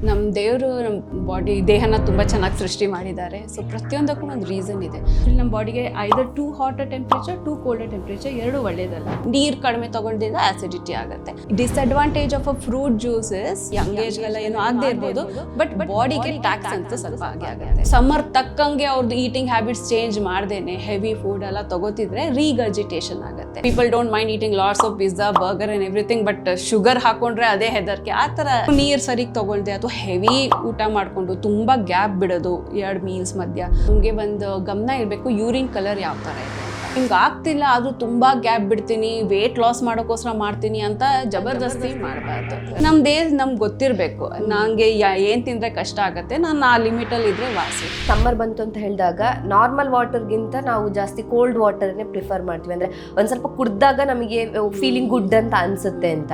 ನಮ್ಮ ದೇವರು ನಮ್ಮ ದೇಹನ ತುಂಬ ಚೆನ್ನಾಗಿ ಸೃಷ್ಟಿ ಮಾಡಿದ್ದಾರೆ. ಸೊ ಪ್ರತಿಯೊಂದಕ್ಕೂ ಒಂದು ರೀಸನ್ ಇದೆ. ನಮ್ಮ ಬಾಡಿಗೆ either too hot temperature too cold temperature ಎರಡು ಒಳ್ಳೇದಲ್ಲ. ನೀರು ಕಡಿಮೆ ತಗೊಂಡಿದ್ದ ಆಸಿಡಿಟಿ ಆಗುತ್ತೆ. Disadvantage of a fruit juices young ಏಜ್ಗೆಲ್ಲ ಏನೋ ಆಗದೆ ಇರ್ಬೋದು, ಬಟ್ ಬಾಡಿಗೆ ಟ್ಯಾಕ್ಸ್ ಅಂತ ಸ್ವಲ್ಪ ಆಗಿ ಆಗುತ್ತೆ. ಸಮ್ಮರ್ ತಕ್ಕಂಗೆ ಅವ್ರದ್ದು ಈಟಿಂಗ್ ಹ್ಯಾಬಿಟ್ಸ್ ಚೇಂಜ್ ಮಾಡ್ದೇನೆ ಹೆವಿ ಫುಡ್ ಎಲ್ಲ ತಗೋತಿದ್ರೆ ರೀಗರ್ಜಿಟೇಷನ್ ಆಗುತ್ತೆ. People don't mind eating lots of pizza burger and everything, but sugar ಹಾಕೊಂಡ್ರೆ ಅದೇ ಹೆದರ್ಕೆ. ಆ ಥರ ನೀರು ಸರಿಗೆ ತಗೊಳ್ದೆ ಅಥವಾ ಹೆವಿ ಊಟ ಮಾಡಿಕೊಂಡು ತುಂಬ ಗ್ಯಾಪ್ ಬಿಡೋದು ಎರಡು ಮೀಲ್ಸ್ ಮಧ್ಯ. ನಮಗೆ ಒಂದು ಗಮನ ಇರಬೇಕು ಯೂರಿನ್ ಕಲರ್ ಯಾವ ಥರ ಇದೆ. ಹಿಂಗೆ ಆಗ್ತಿಲ್ಲ ಆದರೂ ತುಂಬ ಗ್ಯಾಪ್ ಬಿಡ್ತೀನಿ, ವೇಟ್ ಲಾಸ್ ಮಾಡೋಕ್ಕೋಸ್ಕರ ಮಾಡ್ತೀನಿ ಅಂತ ಜಬರ್ದಸ್ತಿ ಮಾಡಬಾರ್ದು. ನಮ್ಮ ದೇಹ ನಮ್ಗೆ ಗೊತ್ತಿರಬೇಕು ನನಗೆ ಏನು ತಿಂದರೆ ಕಷ್ಟ ಆಗುತ್ತೆ, ನಾನು ಆ ಲಿಮಿಟಲ್ಲಿ ಇದ್ದರೆ ವಾಸಿ. ಸಮ್ಮರ್ ಬಂತು ಅಂತ ಹೇಳಿದಾಗ ನಾರ್ಮಲ್ ವಾಟರ್ಗಿಂತ ನಾವು ಜಾಸ್ತಿ ಕೋಲ್ಡ್ ವಾಟರ್ನೇ ಪ್ರಿಫರ್ ಮಾಡ್ತೀವಿ. ಅಂದರೆ ಒಂದು ಸ್ವಲ್ಪ ಕುಡ್ದಾಗ ನಮಗೆ ಫೀಲಿಂಗ್ ಗುಡ್ ಅಂತ ಅನಿಸುತ್ತೆ ಅಂತ.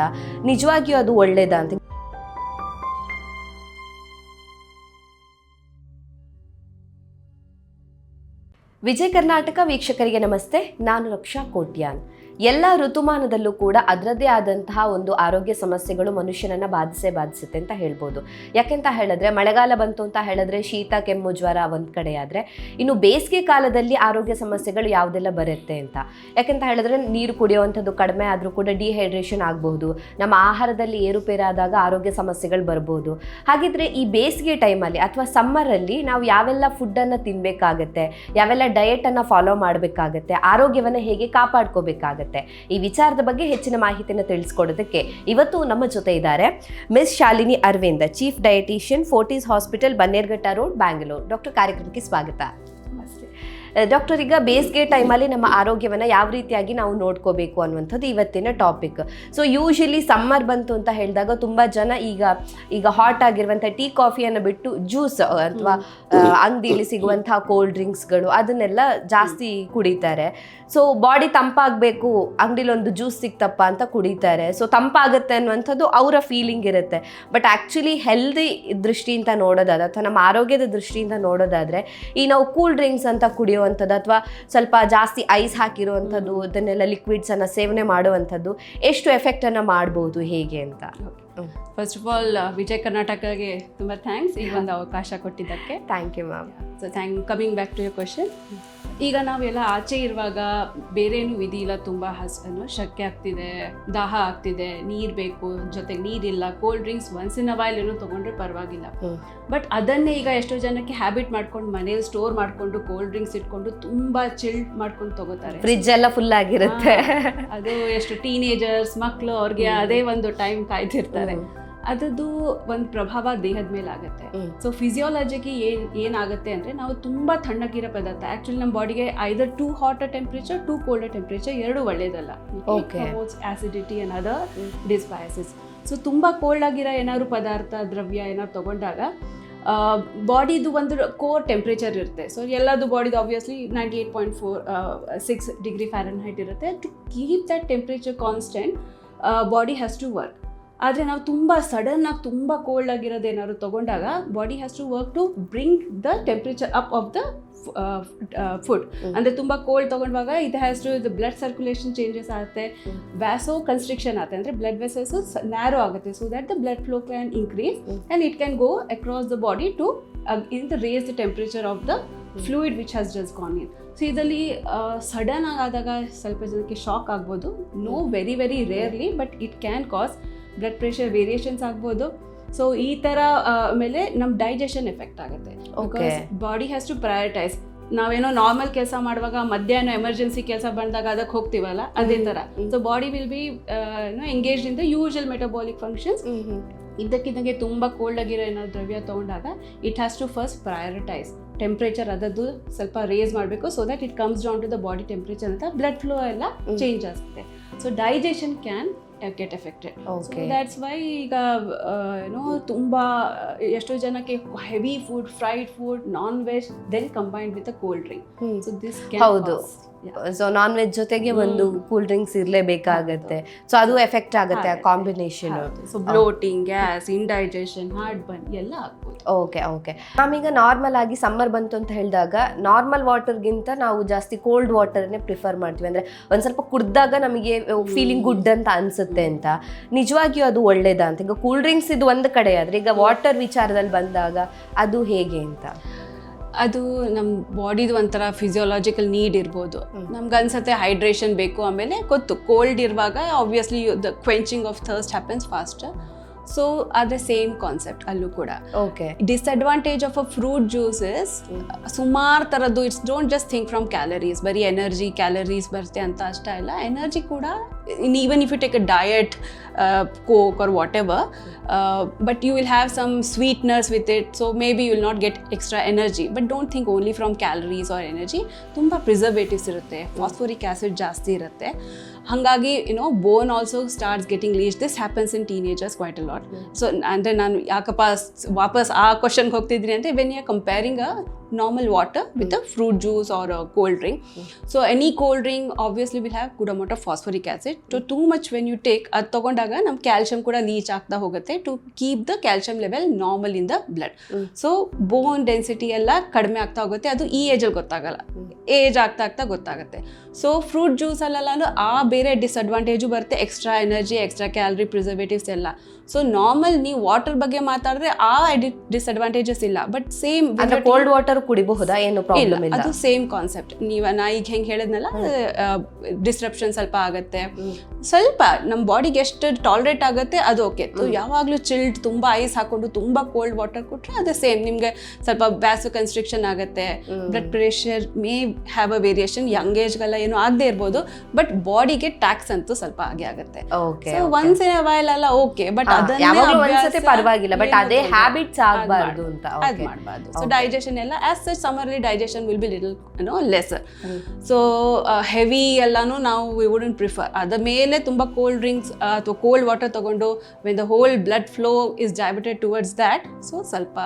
ನಿಜವಾಗಿಯೂ ಅದು ಒಳ್ಳೇದಾ ಅಂತ? ವಿಜಯ ಕರ್ನಾಟಕ ವೀಕ್ಷಕರಿಗೆ ನಮಸ್ತೆ. ನಾನು ರಕ್ಷಾ ಕೋಟ್ಯಾನ್. ಎಲ್ಲ ಋತುಮಾನದಲ್ಲೂ ಕೂಡ ಅದರದ್ದೇ ಆದಂತಹ ಒಂದು ಆರೋಗ್ಯ ಸಮಸ್ಯೆಗಳು ಮನುಷ್ಯನನ್ನು ಬಾಧಿಸುತ್ತೆ ಅಂತ ಹೇಳ್ಬೋದು. ಯಾಕೆಂತ ಹೇಳಿದ್ರೆ ಮಳೆಗಾಲ ಬಂತು ಅಂತ ಹೇಳಿದ್ರೆ ಶೀತ ಕೆಮ್ಮು ಜ್ವರ ಒಂದು ಕಡೆ ಆದರೆ, ಇನ್ನು ಬೇಸಿಗೆ ಕಾಲದಲ್ಲಿ ಆರೋಗ್ಯ ಸಮಸ್ಯೆಗಳು ಯಾವುದೆಲ್ಲ ಬರುತ್ತೆ ಅಂತ. ಯಾಕೆಂತ ಹೇಳಿದ್ರೆ ನೀರು ಕುಡಿಯುವಂಥದ್ದು ಕಡಿಮೆ ಆದರೂ ಕೂಡ ಡಿಹೈಡ್ರೇಷನ್ ಆಗಬಹುದು, ನಮ್ಮ ಆಹಾರದಲ್ಲಿ ಏರುಪೇರಾದಾಗ ಆರೋಗ್ಯ ಸಮಸ್ಯೆಗಳು ಬರ್ಬೋದು. ಹಾಗಿದ್ರೆ ಈ ಬೇಸಿಗೆ ಟೈಮಲ್ಲಿ ಅಥವಾ ಸಮ್ಮರಲ್ಲಿ ನಾವು ಯಾವೆಲ್ಲ ಫುಡ್ಡನ್ನು ತಿನ್ನಬೇಕಾಗತ್ತೆ, ಯಾವೆಲ್ಲ ಡಯಟನ್ನು ಫಾಲೋ ಮಾಡಬೇಕಾಗತ್ತೆ, ಆರೋಗ್ಯವನ್ನು ಹೇಗೆ ಕಾಪಾಡ್ಕೋಬೇಕಾಗತ್ತೆ, ಈ ವಿಚಾರದ ಬಗ್ಗೆ ಹೆಚ್ಚಿನ ಮಾಹಿತಿಯನ್ನು ತಿಳಿಸ್ಕೊಡೋದಕ್ಕೆ ಇವತ್ತು ನಮ್ಮ ಜೊತೆ ಇದ್ದಾರೆ miss Shalini Aravind, chief dietician, Fortis hospital, Bannerghatta road, Bangalore. Doctor, ಕಾರ್ಯಕ್ರಮಕ್ಕೆ ಸ್ವಾಗತ. ಡಾಕ್ಟರ್, ಈಗ ಬೇಸಿಗೆ ಟೈಮಲ್ಲಿ ನಮ್ಮ ಆರೋಗ್ಯವನ್ನು ಯಾವ ರೀತಿಯಾಗಿ ನಾವು ನೋಡ್ಕೋಬೇಕು ಅನ್ನುವಂಥದ್ದು ಇವತ್ತಿನ ಟಾಪಿಕ್. ಸೊ ಯೂಶಲಿ ಸಮ್ಮರ್ ಬಂತು ಅಂತ ಹೇಳಿದಾಗ ತುಂಬ ಜನ ಈಗ ಹಾಟ್ ಆಗಿರುವಂಥ ಟೀ ಕಾಫಿಯನ್ನು ಬಿಟ್ಟು ಜ್ಯೂಸ್ ಅಥವಾ ಅಂಗಡಿಯಲ್ಲಿ ಸಿಗುವಂತಹ ಕೋಲ್ಡ್ ಡ್ರಿಂಕ್ಸ್ಗಳು ಅದನ್ನೆಲ್ಲ ಜಾಸ್ತಿ ಕುಡಿತಾರೆ. ಸೊ ಬಾಡಿ ತಂಪಾಗಬೇಕು, ಅಂಗಡಿಲಿ ಒಂದು ಜ್ಯೂಸ್ ಸಿಕ್ತಪ್ಪ ಅಂತ ಕುಡಿತಾರೆ. ಸೊ ತಂಪಾಗುತ್ತೆ ಅನ್ನುವಂಥದ್ದು ಅವರ ಫೀಲಿಂಗ್ ಇರುತ್ತೆ. ಬಟ್ ಆ್ಯಕ್ಚುಲಿ ಹೆಲ್ದಿ ದೃಷ್ಟಿಯಿಂದ ನೋಡೋದಾದ್ರೆ ಅಥವಾ ನಮ್ಮ ಆರೋಗ್ಯದ ದೃಷ್ಟಿಯಿಂದ ನೋಡೋದಾದರೆ ಈ ನಾವು ಕೂಲ್ ಡ್ರಿಂಕ್ಸ್ ಅಂತ ಕುಡಿಯುವಂಥದ್ದು ಅಥವಾ ಸ್ವಲ್ಪ ಜಾಸ್ತಿ ಐಸ್ ಹಾಕಿರುವಂಥದ್ದು ಅದನ್ನೆಲ್ಲ ಲಿಕ್ವಿಡ್ಸನ್ನು ಸೇವನೆ ಮಾಡುವಂಥದ್ದು ಎಷ್ಟು ಎಫೆಕ್ಟನ್ನು ಮಾಡ್ಬೋದು, ಹೇಗೆ ಅಂತ? ಫಸ್ಟ್ ಆಫ್ ಆಲ್ ವಿಜಯ ಕರ್ನಾಟಕಗೆ ತುಂಬ ಥ್ಯಾಂಕ್ಸ್ ಈ ಒಂದು ಅವಕಾಶ ಕೊಟ್ಟಿದ್ದಕ್ಕೆ. Thank you ma'am. So coming back to your question. ಈಗ ನಾವೆಲ್ಲ ಆಚೆ ಇರುವಾಗ ಬೇರೇನು ವಿಧಿ ಇಲ್ಲ, ತುಂಬ ಶಕ್ಕೆ ಆಗ್ತಿದೆ, ದಾಹ ಆಗ್ತಿದೆ, ನೀರು ಬೇಕು, ಜೊತೆಗೆ ನೀರಿಲ್ಲ, cold drinks once in a while ಏನೋ ತೊಗೊಂಡ್ರೆ ಪರವಾಗಿಲ್ಲ. ಬಟ್ ಅದನ್ನೇ ಈಗ ಎಷ್ಟೋ ಜನಕ್ಕೆ ಹ್ಯಾಬಿಟ್ ಮಾಡ್ಕೊಂಡು ಮನೇಲಿ ಸ್ಟೋರ್ ಮಾಡಿಕೊಂಡು ಕೋಲ್ಡ್ ಡ್ರಿಂಕ್ಸ್ ಇಟ್ಕೊಂಡು ತುಂಬ ಚಿಲ್ಡ್ ಮಾಡ್ಕೊಂಡು ತಗೋತಾರೆ. ಫ್ರಿಜ್ ಎಲ್ಲ ಫುಲ್ ಆಗಿರುತ್ತೆ. ಅದು ಎಷ್ಟು ಟೀನೇಜರ್ಸ್ ಮಕ್ಕಳು ಅವ್ರಿಗೆ ಅದೇ ಒಂದು ಟೈಮ್ ಕಾಯ್ತಿರ್ತಾರೆ. ಅದರದ್ದು ಒಂದು ಪ್ರಭಾವ ದೇಹದ ಮೇಲೆ ಆಗುತ್ತೆ. ಸೊ ಫಿಸಿಯಾಲಜಿಗೆ ಏನಾಗುತ್ತೆ ಅಂದರೆ, ನಾವು ತುಂಬ ತಣ್ಣಗಿರೋ ಪದಾರ್ಥ ಆ್ಯಕ್ಚುಲಿ ನಮ್ಮ ಬಾಡಿಗೆ either too hot temperature too cold temperature ಎರಡು ಒಳ್ಳೇದಲ್ಲ. Acidity and other dysbiosis. So ತುಂಬ ಕೋಲ್ಡ್ ಆಗಿರೋ ಏನಾದ್ರು ಪದಾರ್ಥ ದ್ರವ್ಯ ಏನಾದ್ರು ತಗೊಂಡಾಗ ಬಾಡಿದು ಒಂದು ಕೋರ್ ಟೆಂಪ್ರೇಚರ್ ಇರುತ್ತೆ. ಸೊ ಎಲ್ಲದು ಬಾಡಿದು ಆಬ್ವಿಯಸ್ಲಿ 98.46 ಡಿಗ್ರಿ ಫ್ಯಾರನ್ಹೈಟ್ ಇರುತ್ತೆ. To keep that temperature constant body has to work. ಆದರೆ ನಾವು ತುಂಬ ಸಡನ್ನಾಗಿ ತುಂಬ ಕೋಲ್ಡ್ ಆಗಿರೋದು ಏನಾದ್ರು ತೊಗೊಂಡಾಗ body has to work to bring the temperature up of the food. ಅಂದರೆ ತುಂಬ ಕೋಲ್ಡ್ ತೊಗೊಂಡಾಗ ಇದು has to the blood circulation changes ಆಗುತ್ತೆ, ವ್ಯಾಸೋ ಕನ್ಸ್ಟ್ರಿಕ್ಷನ್ ಆಗುತ್ತೆ, ಅಂದರೆ ಬ್ಲಡ್ ವೆಸಲ್ಸ್ ನ್ಯಾರೋ ಆಗುತ್ತೆ. So that the blood flow can increase and it can go across the body to raise the temperature of the fluid which has just gone in. So ಇದರಲ್ಲಿ sudden ಆದಾಗ ಸ್ವಲ್ಪ ಜನಕ್ಕೆ shock ಆಗ್ಬೋದು. No, very very rarely, but it can cause blood pressure variations ಆಗ್ಬೋದು. So ಈ ಥರ ಮೇಲೆ ನಮ್ಮ ಡೈಜೆಷನ್ ಎಫೆಕ್ಟ್ ಆಗುತ್ತೆ. Because body has to prioritise. ನಾವೇನೋ ನಾರ್ಮಲ್ ಕೆಲಸ ಮಾಡುವಾಗ ಮಧ್ಯಾಹ್ನ ಎಮರ್ಜೆನ್ಸಿ ಕೆಲಸ ಬಂದಾಗ ಅದಕ್ಕೆ ಹೋಗ್ತೀವಲ್ಲ, ಅದೇ ಥರ. So body will be engaged in the usual metabolic functions. ಇದ್ದಕ್ಕಿದ್ದಂಗೆ ತುಂಬ ಕೋಲ್ಡ್ ಆಗಿರೋ ಏನಾದ್ರು ದ್ರವ್ಯ ತೊಗೊಂಡಾಗ it has to first prioritize temperature ಅದದ್ದು ಸ್ವಲ್ಪ ರೇಸ್ ಮಾಡಬೇಕು. So that it comes down to the body temperature ಅಂತ ಬ್ಲಡ್ ಫ್ಲೋ ಎಲ್ಲ ಚೇಂಜ್ ಆಗುತ್ತೆ. So digestion can get affected. So that's why ಈಗ ತುಂಬ ಎಷ್ಟೋ ಜನಕ್ಕೆ heavy food, fried food, non veg, then combined with a cold drink. So this can ಹೌದು. So non veg ಜೊತೆಗೆ ಒಂದು ಕೂಲ್ ಡ್ರಿಂಕ್ಸ್ ಇರ್ಲೇಬೇಕಾಗತ್ತೆ, ಸೊ ಅದು ಎಫೆಕ್ಟ್ ಆಗುತ್ತೆ ಆ combination. So bloating, gas, indigestion, heart burn ಎಲ್ಲ ಆಗ್ಬೋದು. ಓಕೆ ನಾವೀಗ ನಾರ್ಮಲ್ ಆಗಿ ಸಮ್ಮರ್ ಬಂತು ಅಂತ ಹೇಳಿದಾಗ ನಾರ್ಮಲ್ ವಾಟರ್ಗಿಂತ ನಾವು ಜಾಸ್ತಿ ಕೋಲ್ಡ್ ವಾಟರ್ನೇ ಪ್ರಿಫರ್ ಮಾಡ್ತೀವಿ, ಅಂದ್ರೆ ಒಂದ್ ಸ್ವಲ್ಪ ಕುಡ್ದಾಗ ನಮಗೆ ಫೀಲಿಂಗ್ ಗುಡ್ ಅಂತ ಅನ್ಸುತ್ತೆ ಅಂತ. ನಿಜವಾಗಿಯೂ ಅದು ಒಳ್ಳೇದಾ ಅಂತ? ಈಗ ಕೂಲ್ ಡ್ರಿಂಕ್ಸ್ ಇದು ಒಂದು ಕಡೆ ಆದ್ರೆ ಈಗ ವಾಟರ್ ವಿಚಾರದಲ್ಲಿ ಬಂದಾಗ ಅದು ಹೇಗೆ ಅಂತ? ಅದು ನಮ್ಮ ಬಾಡಿದು ಒಂಥರ ಫಿಸಿಯೋಲಾಜಿಕಲ್ ನೀಡ್ ಇರ್ಬೋದು. ನಮ್ಗೆ ಅನ್ಸುತ್ತೆ ಹೈಡ್ರೇಷನ್ ಬೇಕು, ಆಮೇಲೆ ಗೊತ್ತು ಕೋಲ್ಡ್ ಇರುವಾಗ obviously the quenching of thirst happens faster. So ಅದೇ ಸೇಮ್ ಕಾನ್ಸೆಪ್ಟ್ ಅಲ್ಲೂ ಕೂಡ. Okay, disadvantage of a fruit juice is ಸುಮಾರು ಥರದ್ದು. It's don't just think from calories, ಬರೀ ಎನರ್ಜಿ ಕ್ಯಾಲರೀಸ್ ಬರುತ್ತೆ ಅಂತ ಅಷ್ಟೇ ಅಲ್ಲ, ಎನರ್ಜಿ ಕೂಡ even if you take a diet coke or whatever, but you will have some sweeteners with it, so maybe you will not get extra energy. But don't think only from calories or energy. ತುಂಬ preservatives ಇರುತ್ತೆ, phosphoric acid ಜಾಸ್ತಿ ಇರುತ್ತೆ. ಹಾಗಾಗಿ bone also starts getting leach. This happens in teenagers quite a lot. So ಅಂದರೆ ನಾನು ಯಾಕಪ್ಪ ವಾಪಸ್ ಆ ಕ್ವಶನ್ಗೆ ಹೋಗ್ತಿದ್ದೀನಿ ಅಂದರೆ, when you are comparing a normal water with a fruit juice or a cold drink. So any cold drink obviously will have good amount of phosphoric acid. So too much when you take ಅದು ತಗೊಂಡಾಗ ನಮ್ಮ calcium ಕೂಡ leach ಆಗ್ತಾ ಹೋಗುತ್ತೆ to keep the calcium level normal in the blood. So bone density ಎಲ್ಲ ಕಡಿಮೆ ಆಗ್ತಾ ಹೋಗುತ್ತೆ. ಅದು ಈ ಏಜಲ್ಲಿ ಗೊತ್ತಾಗಲ್ಲ, ಏಜ್ ಆಗ್ತಾ ಗೊತ್ತಾಗುತ್ತೆ. ಸೊ ಫ್ರೂಟ್ ಜ್ಯೂಸಲ್ಲೆಲ್ಲ ಆ ಬೇರೆ ಡಿಸ್ಅಡ್ವಾಂಟೇಜು ಬರುತ್ತೆ, extra energy, extra calorie, preservatives ಎಲ್ಲ. ಸೊ ನಾರ್ಮಲ್ ನೀವು ವಾಟರ್ ಬಗ್ಗೆ ಮಾತಾಡಿದ್ರೆ ಆ ಡಿಸ್ಅಡ್ವಾಂಟೇಜಸ್ ಇಲ್ಲ. ಬಟ್ ಸೇಮ್ ಕೋಲ್ಡ್ ವಾಟರ್ ಕುಡಿಬಹುದಾ? ಏನು ಪ್ರಾಬ್ಲಮ್ ಇಲ್ಲ, ಅದು ಸೇಮ್ ಕಾನ್ಸೆಪ್ಟ್. ನಾ ಈಗ ಹೆಂಗೆ ಹೇಳಿದ್ನಲ್ಲ, ಡಿಸ್ಟ್ರಪ್ಷನ್ ಸ್ವಲ್ಪ ಆಗುತ್ತೆ, ಸ್ವಲ್ಪ ನಮ್ಮ ಬಾಡಿಗೆ ಎಷ್ಟು ಟಾಲರೇಟ್ ಆಗುತ್ತೆ ಅದು ಓಕೆ. ಯಾವಾಗಲೂ ಚಿಲ್ಡ್ ತುಂಬ ಐಸ್ ಹಾಕೊಂಡು ತುಂಬ ಕೋಲ್ಡ್ ವಾಟರ್ ಕೊಟ್ಟರೆ ಅದು ಸೇಮ್ ನಿಮಗೆ ಸ್ವಲ್ಪ ವ್ಯಾಸೋ ಕನ್ಸ್ಟ್ರಿಕ್ಷನ್ ಆಗುತ್ತೆ, blood pressure may have a variation. Young ಏಜ್ಗೆಲ್ಲ ಏನೂ ಆಗದೆ ಇರ್ಬೋದು, ಬಟ್ ಬಾಡಿಗೆ ಟ್ಯಾಕ್ಸ್ ಅಂತೂ ಸ್ವಲ್ಪ ಆಗೇ ಆಗುತ್ತೆ. ಒನ್ಸ್ ಇನ್ ಅ ವೈಲ್ ಎಲ್ಲ ಓಕೆ, ಬಟ್ ಅದನ್ನೇ ಪರವಾಗಿಲ್ಲ, ಬಟ್ ಅದೇ ಹ್ಯಾಬಿಟ್ಸ್ ಆಗಬಾರ್ದು ಅಂತ ಅದು ಮಾಡಬಾರ್ದು. ಸೊ ಡೈಜೆಷನ್ ಎಲ್ಲ ಆಸ್ ಸಚ್ ಸಮ್ಮರ್ಲಿ digestion will be little lesser. So heavy ಎಲ್ಲಾನು ನಾವು ವಿ ವುಡಂಟ್ ಪ್ರಿಫರ್. ಅದ ಮೇಲೆ ತುಂಬ ಕೋಲ್ಡ್ ಡ್ರಿಂಕ್ಸ್ ಅಥವಾ ಕೋಲ್ಡ್ ವಾಟರ್ ತಗೊಂಡು when the whole blood flow is diverted towards that, so ಸ್ವಲ್ಪ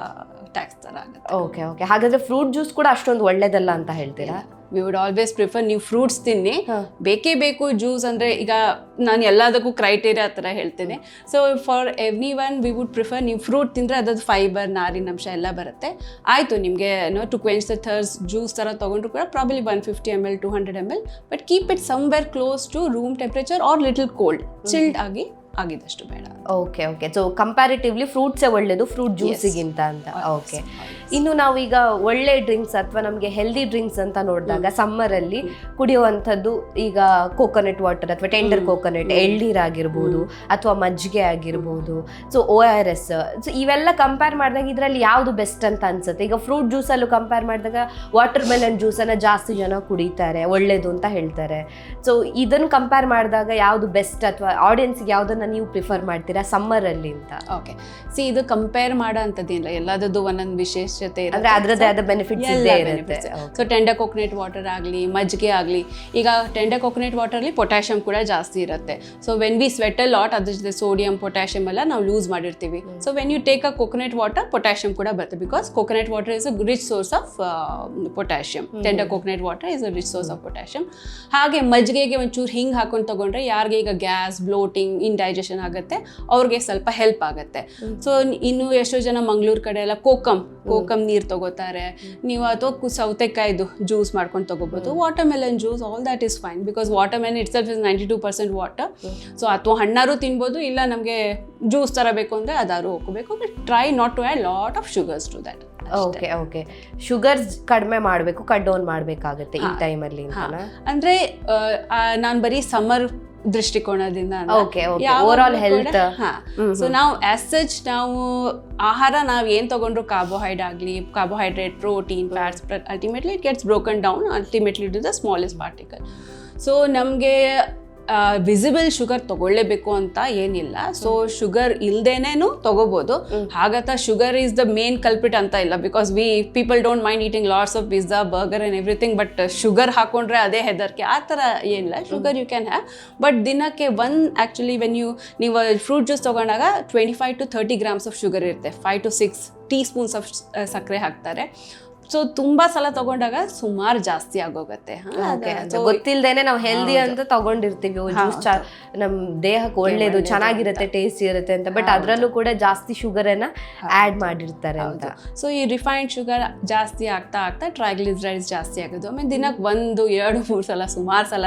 ಟ್ಯಾಕ್ಸ್ ಥರ ಆಗುತ್ತೆ. ಓಕೆ ಹಾಗಾದ್ರೆ ಫ್ರೂಟ್ ಜ್ಯೂಸ್ ಕೂಡ ಅಷ್ಟೊಂದು ಒಳ್ಳೇದಲ್ಲ ಅಂತ ಹೇಳ್ತೀರಾ? ವಿ ವುಡ್ ಆಲ್ವೇಸ್ ಪ್ರಿಫರ್ ನೀವು ಫ್ರೂಟ್ಸ್ ತಿನ್ನಿ, ಬೇಕೇ ಬೇಕು ಜ್ಯೂಸ್ ಅಂದರೆ. ಈಗ ನಾನು ಎಲ್ಲದಕ್ಕೂ ಕ್ರೈಟೇರಿಯಾ ಥರ ಹೇಳ್ತೇನೆ. So for every one we would prefer ನೀವು ಫ್ರೂಟ್ ತಿಂದರೆ ಅದ್ರದ್ದು ಫೈಬರ್, ನಾರಿನಂಶ ಎಲ್ಲ ಬರುತ್ತೆ. ಆಯಿತು, ನಿಮಗೆ to quench the thirst juice ಥರ ತೊಗೊಂಡ್ರು ಕೂಡ probably 150 ml 200 ml, but keep it somewhere close to room temperature or little cold, chilled ಆಗಿದಷ್ಟು ಬೇಡ. ಓಕೆ ಸೊ ಕಂಪ್ಯಾರಿಟಿವ್ಲಿ ಫ್ರೂಟ್ಸೇ ಒಳ್ಳೇದು ಫ್ರೂಟ್ ಜ್ಯೂಸಿಗಿಂತ ಅಂತ. ಓಕೆ, ಇನ್ನು ನಾವೀಗ ಒಳ್ಳೆ ಡ್ರಿಂಕ್ಸ್ ಅಥವಾ ನಮಗೆ ಹೆಲ್ದಿ ಡ್ರಿಂಕ್ಸ್ ಅಂತ ನೋಡಿದಾಗ ಸಮ್ಮರಲ್ಲಿ ಕುಡಿಯುವಂಥದ್ದು ಈಗ ಕೋಕೋನಟ್ ವಾಟರ್ ಅಥವಾ ಟೆಂಡರ್ ಕೋಕೋನಟ್, ಎಳ್ನೀರಾಗಿರ್ಬೋದು ಅಥವಾ ಮಜ್ಜಿಗೆ ಆಗಿರ್ಬೋದು, ಸೊ ORS, ಸೊ ಇವೆಲ್ಲ ಕಂಪೇರ್ ಮಾಡಿದಾಗ ಇದರಲ್ಲಿ ಯಾವುದು ಬೆಸ್ಟ್ ಅಂತ ಅನ್ಸುತ್ತೆ? ಈಗ ಫ್ರೂಟ್ ಜ್ಯೂಸಲ್ಲೂ ಕಂಪೇರ್ ಮಾಡಿದಾಗ ವಾಟರ್ ಮೆಲನ್ ಜ್ಯೂಸನ್ನು ಜಾಸ್ತಿ ಜನ ಕುಡಿತಾರೆ, ಒಳ್ಳೇದು ಅಂತ ಹೇಳ್ತಾರೆ. ಸೊ ಇದನ್ನು ಕಂಪೇರ್ ಮಾಡಿದಾಗ ಯಾವುದು ಬೆಸ್ಟ್ ಅಥವಾ ಆಡಿಯನ್ಸ್ಗೆ ಯಾವುದನ್ನು ನೀವು ಪ್ರಿಫರ್ ಮಾಡ್ತೀರಾ ಸಮ್ಮರಲ್ಲಿ ಅಂತ? ಓಕೆ, ಸಿ ಇದು ಕಂಪೇರ್ ಮಾಡೋ ಅಂಥದ್ದೇನಿಲ್ಲ, ಎಲ್ಲದದ್ದು ಒಂದೊಂದು ವಿಶೇಷತೆ ಅಂದ್ರೆ ಅದರದ್ದೇ ಆದ ಬೆನಿಫಿಟ್ಸ್ ಇರುತ್ತೆ. ಸೊ ಟೆಂಡರ್ ಕೋಕೋನಟ್ ವಾಟರ್ ಆಗಲಿ, ಮಜ್ಜಿಗೆ ಆಗಲಿ, ಈಗ ಟೆಂಡರ್ ಕೋಕೋನಟ್ ವಾಟರ್ಲಿ ಪೊಟ್ಯಾಷಿಯಂ ಕೂಡ ಜಾಸ್ತಿ ಇರುತ್ತೆ. So when we sweat a lot, ಅದ್ರ ಜೊತೆ ಸೋಡಿಯಂ, ಪೊಟ್ಯಾಷಿಯಂ ಎಲ್ಲ ನಾವು ಲೂಸ್ ಮಾಡಿರ್ತೀವಿ. So when you take a coconut water, potassium ಕೂಡ ಬರುತ್ತೆ, because coconut water is a rich source of potassium. Tender coconut water is a rich source of potassium. ಹಾಗೆ ಮಜ್ಜಿಗೆಗೆ ಒಂಚೂರು ಹಿಂಗೆ ಹಾಕೊಂಡು ತಗೊಂಡ್ರೆ ಯಾರಿಗೆ ಈಗ ಗ್ಯಾಸ್, ಬ್ಲೋಟಿಂಗ್, ಇಂಡೈಜೆಷನ್ ಆಗುತ್ತೆ ಅವ್ರಿಗೆ ಸ್ವಲ್ಪ ಹೆಲ್ಪ್ ಆಗುತ್ತೆ. ಸೊ ಇನ್ನು ಎಷ್ಟೋ ಜನ ಮಂಗಳೂರು ಕಡೆ ಎಲ್ಲ ಕೋಕಮ್ ನೀರು ತಗೋತಾರೆ. ನೀವು ಅಥವಾ ಸೌತೆಕಾಯ್ದು ಜ್ಯೂಸ್ ಮಾಡ್ಕೊಂಡು ತಗೋಬೋದು. Water melon juice, all that is fine, because water melon it self is 92% water. So ಅಥವಾ ಹಣ್ಣಾರು ತಿನ್ಬೋದು, ಇಲ್ಲ ನಮಗೆ ಜ್ಯೂಸ್ ಥರ ಬೇಕು ಅಂದರೆ ಅದಾರು ಹೋಗಬೇಕು. But try not to add lot of sugars to that. Okay sugars ಕಡಿಮೆ ಮಾಡಬೇಕು, ಕಟ್ ಡೌನ್ ಮಾಡಬೇಕಾಗುತ್ತೆ ಈ ಟೈಮಲ್ಲಿ ಅಂದರೆ ನಾನು ಬರೀ ಸಮ್ಮರ್ ದೃಷ್ಟಿಕೋನದಿಂದ ಸೊ ನಾವು ಆಸ್ ಸಚ್ ನಾವು ಆಹಾರ ನಾವು ಏನು ತಗೊಂಡ್ರು carbohydrate, protein, fats, ultimately it gets broken down ultimately to the smallest particle. So ನಮಗೆ ವಿಸಿಬಲ್ ಶುಗರ್ ತಗೊಳ್ಳೇಬೇಕು ಅಂತ ಏನಿಲ್ಲ. ಸೊ ಶುಗರ್ ಇಲ್ದೇನೇನು ತಗೋಬೋದು. ಹಾಗಂತ sugar is the main culprit ಅಂತ ಇಲ್ಲ, because people don't mind eating lots of pizza, burger and everything. But sugar ಹಾಕೊಂಡ್ರೆ ಅದೇ ಹೆದರಿಕೆ, ಆ ಥರ ಏನಿಲ್ಲ. Sugar you can have, but ದಿನಕ್ಕೆ ಆ್ಯಕ್ಚುಲಿ ನೀವು ಫ್ರೂಟ್ ಜ್ಯೂಸ್ ತೊಗೊಂಡಾಗ 25 to 30 grams ಆಫ್ ಶುಗರ್ ಇರುತ್ತೆ. 5 to 6 teaspoons ಆಫ್ ಸಕ್ಕರೆ ಹಾಕ್ತಾರೆ. ಸೊ ತುಂಬಾ ಸಲ ತಗೊಂಡಾಗ ಸುಮಾರು ಜಾಸ್ತಿ ಆಗೋಗತ್ತೆ. ಗೊತ್ತಿಲ್ದೇನೆ ನಾವು ಹೆಲ್ದಿ ಅಂತ ತಗೊಂಡಿರ್ತೀವಿ, ಜ್ಯೂಸ್ ನಮ್ ದೇಹಕ್ಕೆ ಒಳ್ಳೇದು, ಚೆನ್ನಾಗಿರುತ್ತೆ, ಟೇಸ್ಟ್ ಇರುತ್ತೆ ಅಂತ, ಬಟ್ ಅದ್ರಲ್ಲೂ ಕೂಡ ಜಾಸ್ತಿ ಶುಗರ್ ಅನ್ನ ಆಡ್ ಮಾಡಿರ್ತಾರೆ ಅಂತ. ಸೊ ಈ ರಿಫೈನ್ಡ್ ಶುಗರ್ ಜಾಸ್ತಿ ಆಗ್ತಾ ಆಗ್ತಾ ಟ್ರೈಗ್ಲಿಸರೈಡ್ಸ್ ಜಾಸ್ತಿ ಆಗೋದು. ಆಮೇಲೆ ದಿನಕ್ಕೆ 1, 2, 3 ಸಲ ಸುಮಾರು ಸಲ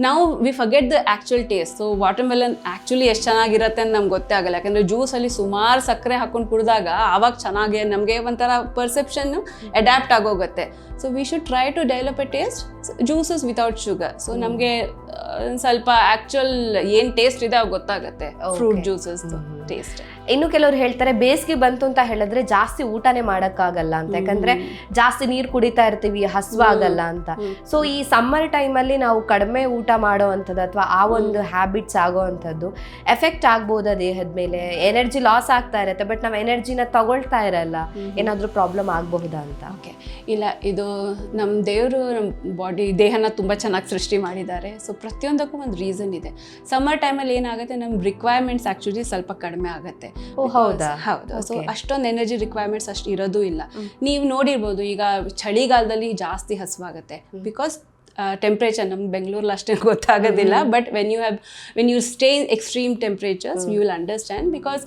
ನಾವು we forget the actual taste. So watermelon actually ಎಷ್ಟು ಚೆನ್ನಾಗಿರುತ್ತೆ ಅಂತ ನಮ್ಗೆ ಗೊತ್ತೇ ಆಗಲ್ಲ, ಯಾಕಂದ್ರೆ ಜ್ಯೂಸಲ್ಲಿ ಸುಮಾರು ಸಕ್ಕರೆ ಹಾಕೊಂಡು ಕುಡಿದಾಗ ಆವಾಗ ಚೆನ್ನಾಗಿ ನಮಗೆ ಒಂಥರ ಪರ್ಸೆಪ್ಷನ್ ಅಡ್ಯಾಪ್ಟ್ ಆಗೋಗುತ್ತೆ. So we should try to develop a taste juices without sugar. So ನಮಗೆ ಸ್ವಲ್ಪ ಆಕ್ಚುಯಲ್ ಏನು ಟೇಸ್ಟ್ ಇದೆ ಅವಾಗ ಗೊತ್ತಾಗುತ್ತೆ ಫ್ರೂಟ್ ಜ್ಯೂಸಸ್ ಟೇಸ್ಟ್. ಇನ್ನು ಕೆಲವರು ಹೇಳ್ತಾರೆ ಬೇಸಿಗೆ ಬಂತು ಅಂತ ಹೇಳಿದ್ರೆ ಜಾಸ್ತಿ ಊಟನೇ ಮಾಡಕ್ಕಾಗಲ್ಲ ಅಂತ, ಯಾಕಂದ್ರೆ ಜಾಸ್ತಿ ನೀರು ಕುಡಿತಾ ಇರ್ತೀವಿ, ಹಸ್ವಾಗಲ್ಲ ಅಂತ. ಸೊ ಈ ಸಮ್ಮರ್ ಟೈಮಲ್ಲಿ ನಾವು ಕಡಿಮೆ ಊಟ ಮಾಡೋ ಅಂಥದ್ದು ಅಥವಾ ಆ ಒಂದು ಹ್ಯಾಬಿಟ್ಸ್ ಆಗೋ ಅಂಥದ್ದು ಎಫೆಕ್ಟ್ ಆಗ್ಬೋದಾ ದೇಹದ ಮೇಲೆ? ಎನರ್ಜಿ ಲಾಸ್ ಆಗ್ತಾ ಇರುತ್ತೆ, ಬಟ್ ನಾವು ಎನರ್ಜಿನ ತಗೊಳ್ತಾ ಇರಲ್ಲ, ಏನಾದರೂ ಪ್ರಾಬ್ಲಮ್ ಆಗಬಹುದಾ ಅಂತ? ಓಕೆ, ಇಲ್ಲ, ಇದು ನಮ್ಮ ದೇವರು ನಮ್ಮ ದೇಹನ ತುಂಬ ಚೆನ್ನಾಗಿ ಸೃಷ್ಟಿ ಮಾಡಿದ್ದಾರೆ. ಸೊ ಪ್ರತಿಯೊಂದಕ್ಕೂ ಒಂದು ರೀಸನ್ ಇದೆ. ಸಮ್ಮರ್ ಟೈಮಲ್ಲಿ ಏನಾಗುತ್ತೆ, ನಮ್ಮ ರಿಕ್ವೈರ್ಮೆಂಟ್ಸ್ ಆ್ಯಕ್ಚುಲಿ ಸ್ವಲ್ಪ ಕಡಿಮೆ ಆಗುತ್ತೆ. ಹೌದಾ? ಹೌದು. ಸೊ ಅಷ್ಟೊಂದು ಎನರ್ಜಿ ರಿಕ್ವೈರ್ಮೆಂಟ್ಸ್ ಅಷ್ಟು ಇರೋದು ಇಲ್ಲ. ನೀವು ನೋಡಿರ್ಬೋದು, ಈಗ ಚಳಿಗಾಲದಲ್ಲಿ ಜಾಸ್ತಿ ಹಸುವಾಗುತ್ತೆ ಬಿಕಾಸ್ ಟೆಂಪ್ರೇಚರ್ ನಮ್ಮ ಬೆಂಗಳೂರಲ್ಲಿ ಅಷ್ಟೇ ಗೊತ್ತಾಗೋದಿಲ್ಲ, but when you stay extreme temperatures you will understand. Because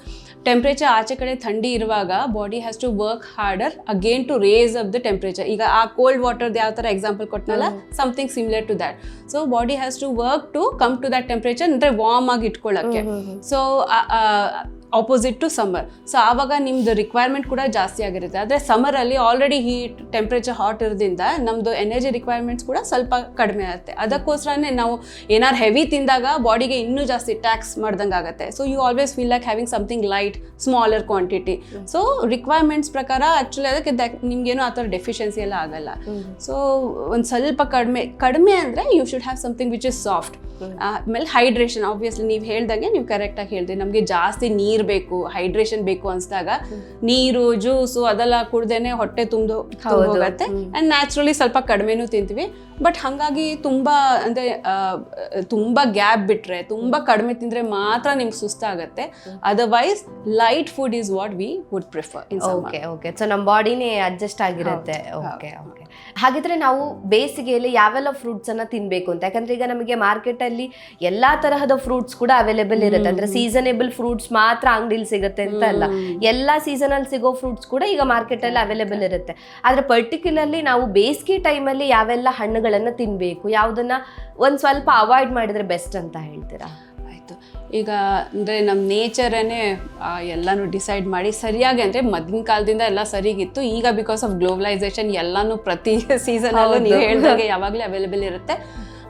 temperature ಆಚೆ ಕಡೆ ಥಂಡಿ ಇರುವಾಗ body has to work harder again to raise up the temperature. ಈಗ ಆ ಕೋಲ್ಡ್ ವಾಟರ್ದು ಯಾವ ಥರ ಎಕ್ಸಾಂಪಲ್ ಕೊಟ್ಟನಲ್ಲ, something similar to that. So body has to work to come to that temperature, ಅಂದರೆ ವಾರ್ಮ್ ಆಗಿ ಇಟ್ಕೊಳ್ಳೋಕ್ಕೆ. So opposite to summer. So ಆವಾಗ ನಿಮ್ಮದು ರಿಕ್ವೈರ್ಮೆಂಟ್ ಕೂಡ ಜಾಸ್ತಿ ಆಗಿರುತ್ತೆ. ಆದರೆ ಸಮ್ಮರಲ್ಲಿ ಆಲ್ರೆಡಿ ಟೆಂಪ್ರೇಚರ್ ಹಾಟ್ ಇರೋದ್ರಿಂದ ನಮ್ಮದು ಎನರ್ಜಿ ರಿಕ್ವೈರ್ಮೆಂಟ್ಸ್ ಕೂಡ ಸ್ವಲ್ಪ ಕಡಿಮೆ ಆಗುತ್ತೆ. ಅದಕ್ಕೋಸ್ಕರನೇ ನಾವು ಏನಾರು ಹೆವಿ ತಿಂದಾಗ ಬಾಡಿಗೆ ಇನ್ನೂ ಜಾಸ್ತಿ ಟ್ಯಾಕ್ಸ್ ಮಾಡ್ದಂಗೆ ಆಗುತ್ತೆ. So you always feel like having something light, smaller quantity. So requirements ಪ್ರಕಾರ ಆ್ಯಕ್ಚುಲಿ ಅದಕ್ಕೆ ನಿಮ್ಗೇನು ಆ ಥರ ಡೆಫಿಷಿಯನ್ಸಿ ಎಲ್ಲ ಆಗಲ್ಲ. ಸೊ ಒಂದು ಸ್ವಲ್ಪ ಕಡಿಮೆ ಅಂದರೆ you should have something which is soft. ಆಮೇಲೆ ಹೈಡ್ರೇಷನ್, ಆಬ್ವಿಯಸ್ಲಿ ನೀವು ಹೇಳ್ದಂಗೆ, ನೀವು ಕರೆಕ್ಟಾಗಿ ಹೇಳಿದ್ರಿ, ನಮಗೆ ಜಾಸ್ತಿ ನೀರು ಬೇಕು, ಹೈಡ್ರೇಷನ್ ಬೇಕು ಅನಿಸಿದಾಗ ನೀರು, ಜ್ಯೂಸು ಅದೆಲ್ಲ ಕುಡ್ದೇನೆ ಹೊಟ್ಟೆ ಹೋಗುತ್ತೆ. ಆ್ಯಂಡ್ ನ್ಯಾಚುರಲಿ ಸ್ವಲ್ಪ ಕಡಿಮೆನೂ ತಿಂತೀವಿ. ಬಟ್ ಹಾಗಾಗಿ ತುಂಬ ಗ್ಯಾಪ್ ಬಿಟ್ಟರೆ, ತುಂಬ ಕಡಿಮೆ ತಿಂದರೆ ಮಾತ್ರ ನಿಮ್ಗೆ ಸುಸ್ತಾಗುತ್ತೆ. Otherwise light food is what we would prefer in summer. Okay, so ನಮ್ಮ ಬಾಡಿನೇ ಅಡ್ಜಸ್ಟ್ ಆಗಿರುತ್ತೆ. ಓಕೆ. ಹಾಗಿದ್ರೆ ನಾವು ಬೇಸಿಗೆಯಲ್ಲಿ ಯಾವೆಲ್ಲ ಫ್ರೂಟ್ಸ್ ಅನ್ನ ತಿನ್ಬೇಕು ಅಂತ? ಯಾಕಂದ್ರೆ ಈಗ ನಮಗೆ ಮಾರ್ಕೆಟ್ ಅಲ್ಲಿ ಎಲ್ಲಾ ತರಹದ ಫ್ರೂಟ್ಸ್ ಕೂಡ ಅವೈಲೇಬಲ್ ಇರುತ್ತೆ. ಅಂದ್ರೆ ಸೀಸನೇಬಲ್ ಫ್ರೂಟ್ಸ್ ಮಾತ್ರ ಅಂಗಡಿಲಿ ಸಿಗುತ್ತೆ ಅಂತ ಅಲ್ಲ, ಎಲ್ಲಾ ಸೀಸನ್ ಅಲ್ಲಿ ಸಿಗೋ ಫ್ರೂಟ್ಸ್ ಕೂಡ ಈಗ ಮಾರ್ಕೆಟ್ ಅಲ್ಲಿ ಅವೈಲೇಬಲ್ ಇರುತ್ತೆ. ಆದ್ರೆ ಪರ್ಟಿಕ್ಯುಲರ್ಲಿ ನಾವು ಬೇಸಿಗೆ ಟೈಮಲ್ಲಿ ಯಾವೆಲ್ಲ ಹಣ್ಣುಗಳನ್ನ ತಿನ್ಬೇಕು, ಯಾವ್ದನ್ನ ಒಂದ್ ಸ್ವಲ್ಪ ಅವಾಯ್ಡ್ ಮಾಡಿದ್ರೆ ಬೆಸ್ಟ್ ಅಂತ ಹೇಳ್ತೀರಾ? ಆಯಿತು, ಈಗ ಅಂದರೆ ನಮ್ಮ ನೇಚರನ್ನೇ ಎಲ್ಲನೂ ಡಿಸೈಡ್ ಮಾಡಿ ಸರಿಯಾಗಿ, ಅಂದರೆ ಮೊದಲಿನ ಕಾಲದಿಂದ ಎಲ್ಲ ಸರಿಗಿತ್ತು. ಈಗ ಬಿಕಾಸ್ ಆಫ್ ಗ್ಲೋಬಲೈಸೇಷನ್ ಎಲ್ಲನೂ ಪ್ರತಿ ಸೀಸನಲ್ಲೂ ನೀವು ಹೇಳಿದಾಗೆ ಯಾವಾಗಲೂ ಅವೈಲೇಬಲ್ ಇರುತ್ತೆ.